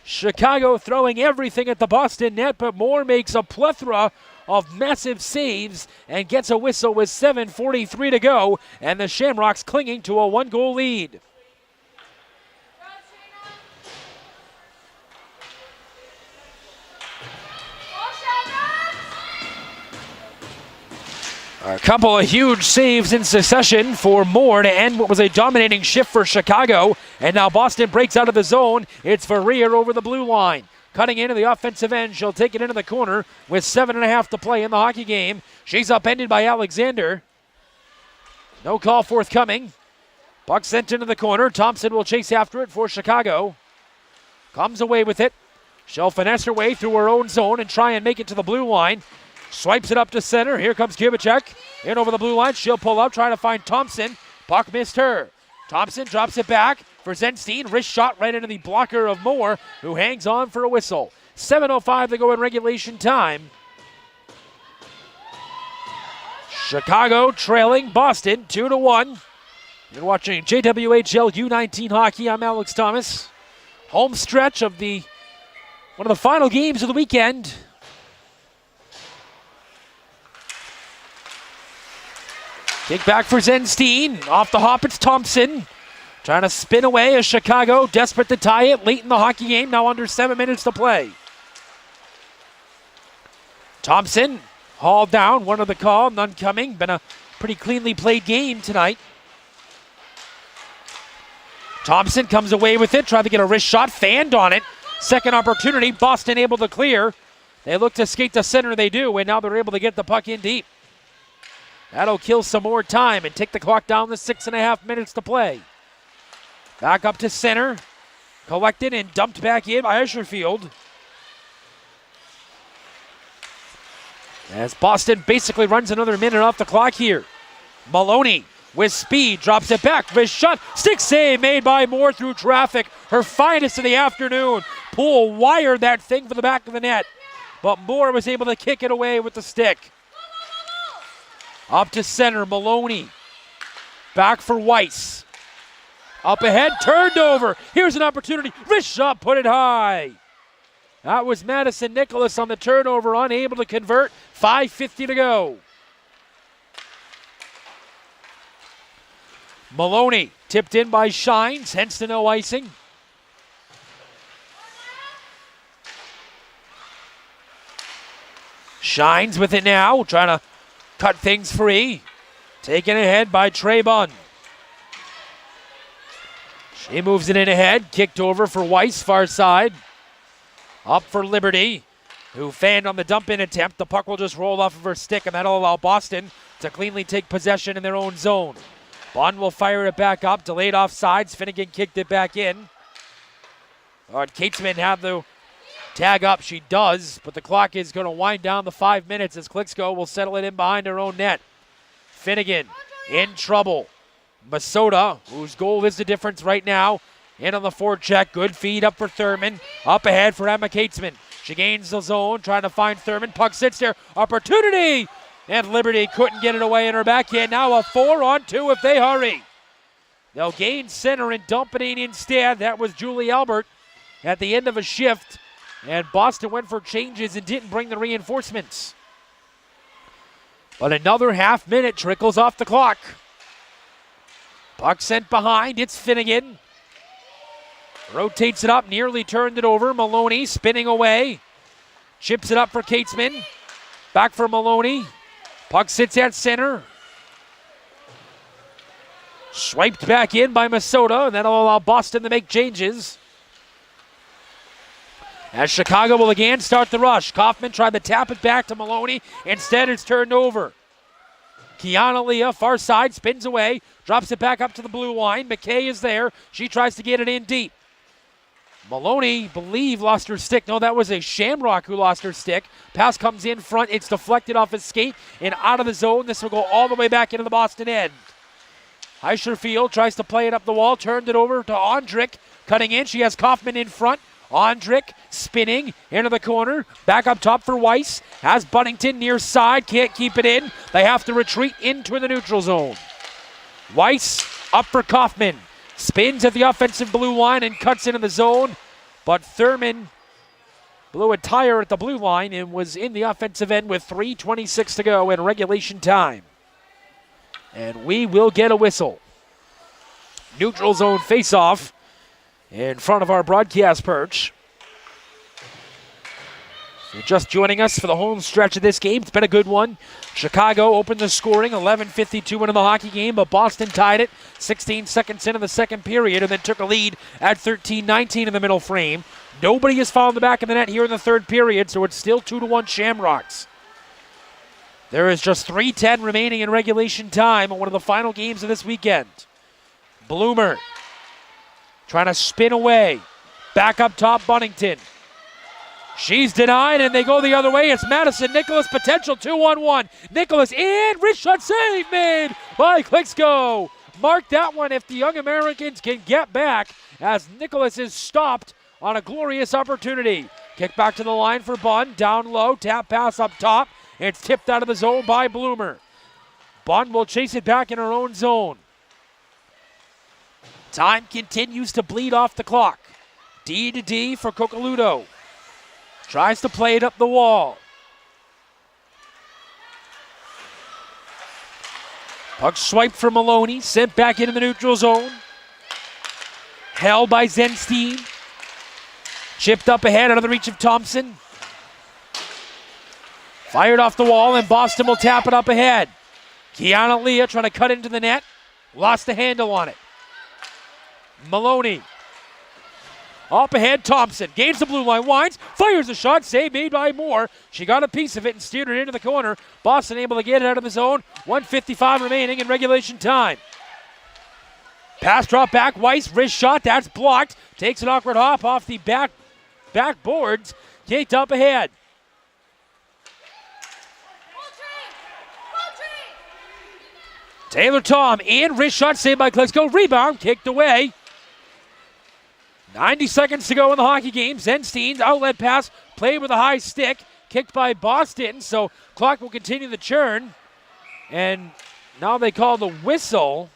Chicago throwing everything at the Boston net, but Moore makes a plethora of massive saves and gets a whistle with 7:43 to go, and the Shamrocks clinging to a 1-goal lead. A couple of huge saves in succession for Moore to end what was a dominating shift for Chicago. And now Boston breaks out of the zone. It's Verrier over the blue line. Cutting into the offensive end. She'll take it into the corner with 7.5 to play in the hockey game. She's upended by Alexander. No call forthcoming. Puck sent into the corner. Thompson will chase after it for Chicago. Comes away with it. She'll finesse her way through her own zone and try and make it to the blue line. Swipes it up to center. Here comes Kubicek. In over the blue line. She'll pull up, trying to find Thompson. Puck missed her. Thompson drops it back for Zenstein. Wrist shot right into the blocker of Moore, who hangs on for a whistle. 7:05 to go in regulation time. Chicago trailing Boston 2-1. You're watching JWHL U-19 hockey. I'm Alex Thomas. Home stretch of one of the final games of the weekend. Kick back for Zenstein. Off the hop, it's Thompson. Trying to spin away as Chicago desperate to tie it late in the hockey game. Now under 7 minutes to play. Thompson hauled down. One of the call, none coming. Been a pretty cleanly played game tonight. Thompson comes away with it. Tried to get a wrist shot. Fanned on it. Second opportunity. Boston able to clear. They look to skate to center. They do. And now they're able to get the puck in deep. That'll kill some more time and take the clock down to 6.5 minutes to play. Back up to center. Collected and dumped back in by Escherfield. As Boston basically runs another minute off the clock here. Maloney with speed drops it back. Wrist shot. Stick save made by Moore through traffic. Her finest of the afternoon. Poole wired that thing for the back of the net. But Moore was able to kick it away with the stick. Up to center, Maloney. Back for Weiss. Up ahead, turned over. Here's an opportunity. Wrist shot, put it high. That was Madison Nicholas on the turnover, unable to convert. 5:50 to go. Maloney tipped in by Shines, hence the no icing. Shines with it now, trying to cut things free. Taken ahead by Trey Bunn. She moves it in ahead. Kicked over for Weiss, far side. Up for Liberty, who fanned on the dump-in attempt. The puck will just roll off of her stick, and that'll allow Boston to cleanly take possession in their own zone. Bunn will fire it back up. Delayed offsides. Finnegan kicked it back in. Catesman have the tag up. She does, but the clock is going to wind down the 5 minutes as Klitschko will settle it in behind her own net. Finnegan in trouble. Masota, whose goal is the difference right now, in on the forecheck. Good feed up for Thurman. Up ahead for Emma Catesman. She gains the zone, trying to find Thurman. Puck sits there. Opportunity! And Liberty couldn't get it away in her backhand. Now a 4-on-2 if they hurry. They'll gain center and dump it in instead. That was Julie Albert at the end of a shift. And Boston went for changes and didn't bring the reinforcements. But another half minute trickles off the clock. Puck sent behind. It's Finnegan. Rotates it up, nearly turned it over. Maloney spinning away. Chips it up for Catesman. Back for Maloney. Puck sits at center. Swiped back in by Masota, and that'll allow Boston to make changes. As Chicago will again start the rush. Kaufman tried to tap it back to Maloney. Instead, it's turned over. Kiana Leah, far side, spins away, drops it back up to the blue line. McKay is there. She tries to get it in deep. Maloney, lost her stick. No, that was a Shamrock who lost her stick. Pass comes in front. It's deflected off his skate and out of the zone. This will go all the way back into the Boston end. Heischerfield tries to play it up the wall, turned it over to Ondrick. Cutting in, she has Kaufman in front. Ondrick spinning into the corner. Back up top for Weiss. Has Buddington near side. Can't keep it in. They have to retreat into the neutral zone. Weiss up for Kaufman. Spins at the offensive blue line and cuts into the zone. But Thurman blew a tire at the blue line and was in the offensive end with 3:26 to go in regulation time. And we will get a whistle. Neutral zone face-off in front of our broadcast perch. If you're just joining us for the home stretch of this game, it's been a good one. Chicago opened the scoring, 11:52 into the hockey game, but Boston tied it 16 seconds into the second period and then took a lead at 13-19 in the middle frame. Nobody has fouled the back of the net here in the third period, so it's still 2-1 Shamrocks. There is just 3:10 remaining in regulation time on one of the final games of this weekend. Bloomer trying to spin away. Back up top, Buddington. She's denied, and they go the other way. It's Madison Nicholas, potential 2-on-1. Nicholas in, wrist shot save made by Klitschko. Mark that one if the Young Americans can get back as Nicholas is stopped on a glorious opportunity. Kick back to the line for Bund, down low, tap pass up top. It's tipped out of the zone by Bloomer. Bund will chase it back in her own zone. Time continues to bleed off the clock. D to D for Coccoluto. Tries to play it up the wall. Puck swiped for Maloney, sent back into the neutral zone. Held by Zenstein. Chipped up ahead out of the reach of Thompson. Fired off the wall, and Boston will tap it up ahead. Kiana Leah trying to cut into the net. Lost the handle on it. Maloney. Up ahead, Thompson. Gains the blue line, winds, fires a shot, save made by Moore. She got a piece of it and steered it into the corner. Boston able to get it out of the zone. 1:55 remaining in regulation time. Pass drop back, Weiss, wrist shot, that's blocked. Takes an awkward hop off the backboards. Kicked up ahead. Taylor Tom in, wrist shot saved by Klitschko. Rebound, kicked away. 90 seconds to go in the hockey game. Zenstein's outlet pass played with a high stick. Kicked by Boston, so clock will continue the churn. And now they call the whistle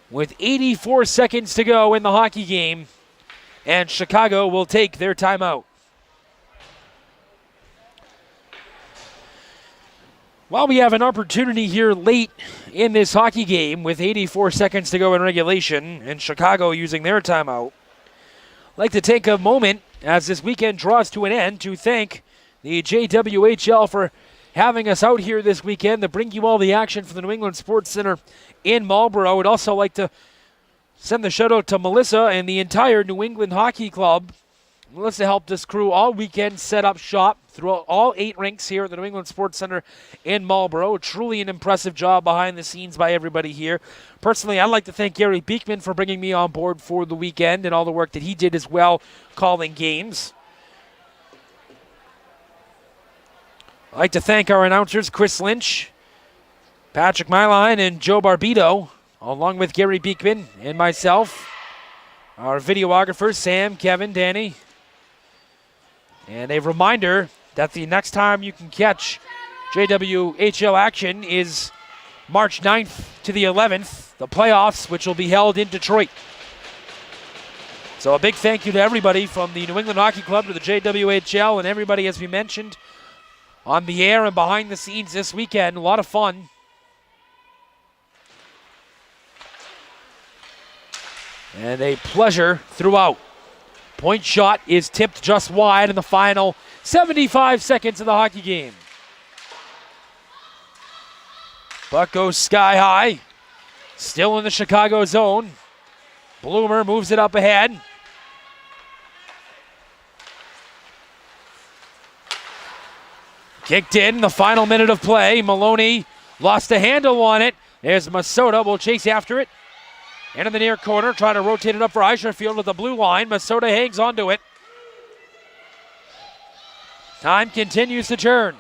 with 84 seconds to go in the hockey game. And Chicago will take their timeout. Well, we have an opportunity here late in this hockey game with 84 seconds to go in regulation and Chicago using their timeout. I'd like to take a moment as this weekend draws to an end to thank the JWHL for having us out here this weekend to bring you all the action from the New England Sports Center in Marlborough. I would also like to send the shout out to Melissa and the entire New England Hockey Club Melissa helped this crew all weekend set up shop throughout all 8 rinks here at the New England Sports Center in Marlborough. Truly an impressive job behind the scenes by everybody here. Personally, I'd like to thank Gary Beekman for bringing me on board for the weekend and all the work that he did as well calling games. I'd like to thank our announcers, Chris Lynch, Patrick Myline, and Joe Barbito, along with Gary Beekman and myself. Our videographers, Sam, Kevin, Danny. And a reminder that the next time you can catch JWHL action is March 9th to the 11th, the playoffs, which will be held in Detroit. So a big thank you to everybody from the New England Hockey Club to the JWHL and everybody, as we mentioned, on the air and behind the scenes this weekend. A lot of fun. And a pleasure throughout. Point shot is tipped just wide in the final 75 seconds of the hockey game. Puck goes sky high. Still in the Chicago zone. Bloomer moves it up ahead. Kicked in the final minute of play. Maloney lost a handle on it. There's Masota, will chase after it. Into the near corner, trying to rotate it up for Eischerfield with the blue line. Masota hangs onto it. Time continues to turn.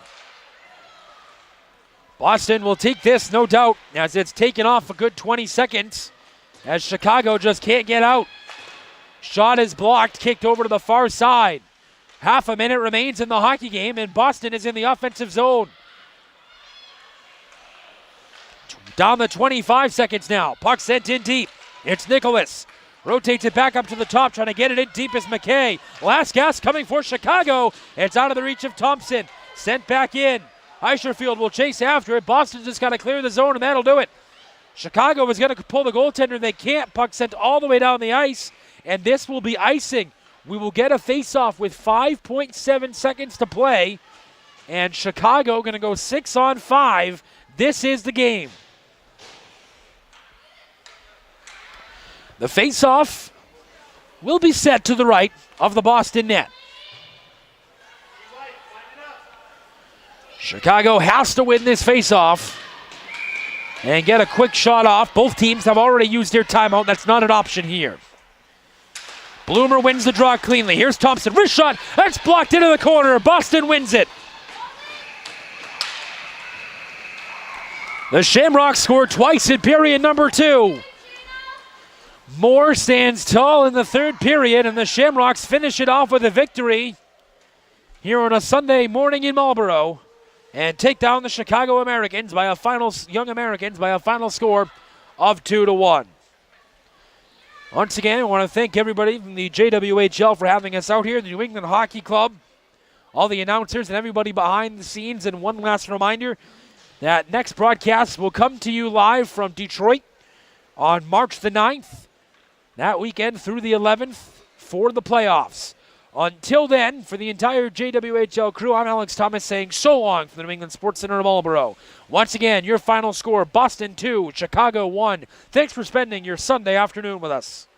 Boston will take this, no doubt, as it's taken off a good 20 seconds, as Chicago just can't get out. Shot is blocked, kicked over to the far side. Half a minute remains in the hockey game, and Boston is in the offensive zone. Down the 25 seconds now. Puck sent in deep. It's Nicholas. Rotates it back up to the top, trying to get it in deep is McKay. Last gas coming for Chicago. It's out of the reach of Thompson. Sent back in. Eischerfield will chase after it. Boston just got to clear the zone, and that'll do it. Chicago is going to pull the goaltender. They can't. Puck sent all the way down the ice, and this will be icing. We will get a face-off with 5.7 seconds to play, and Chicago going to go 6-on-5. This is the game. The face-off will be set to the right of the Boston net. Chicago has to win this face-off and get a quick shot off. Both teams have already used their timeout. That's not an option here. Bloomer wins the draw cleanly. Here's Thompson. Wrist shot. That's blocked into the corner. Boston wins it. The Shamrocks scored twice in period number 2. Moore stands tall in the third period, and the Shamrocks finish it off with a victory here on a Sunday morning in Marlborough and take down the Chicago Americans by a final, Young Americans by a final score of 2-1. Once again, I want to thank everybody from the JWHL for having us out here, the New England Hockey Club, all the announcers and everybody behind the scenes. And one last reminder that next broadcast will come to you live from Detroit on March the 9th. That weekend through the 11th for the playoffs. Until then, for the entire JWHL crew, I'm Alex Thomas saying so long from the New England Sports Center of Marlborough. Once again, your final score, Boston 2, Chicago 1. Thanks for spending your Sunday afternoon with us.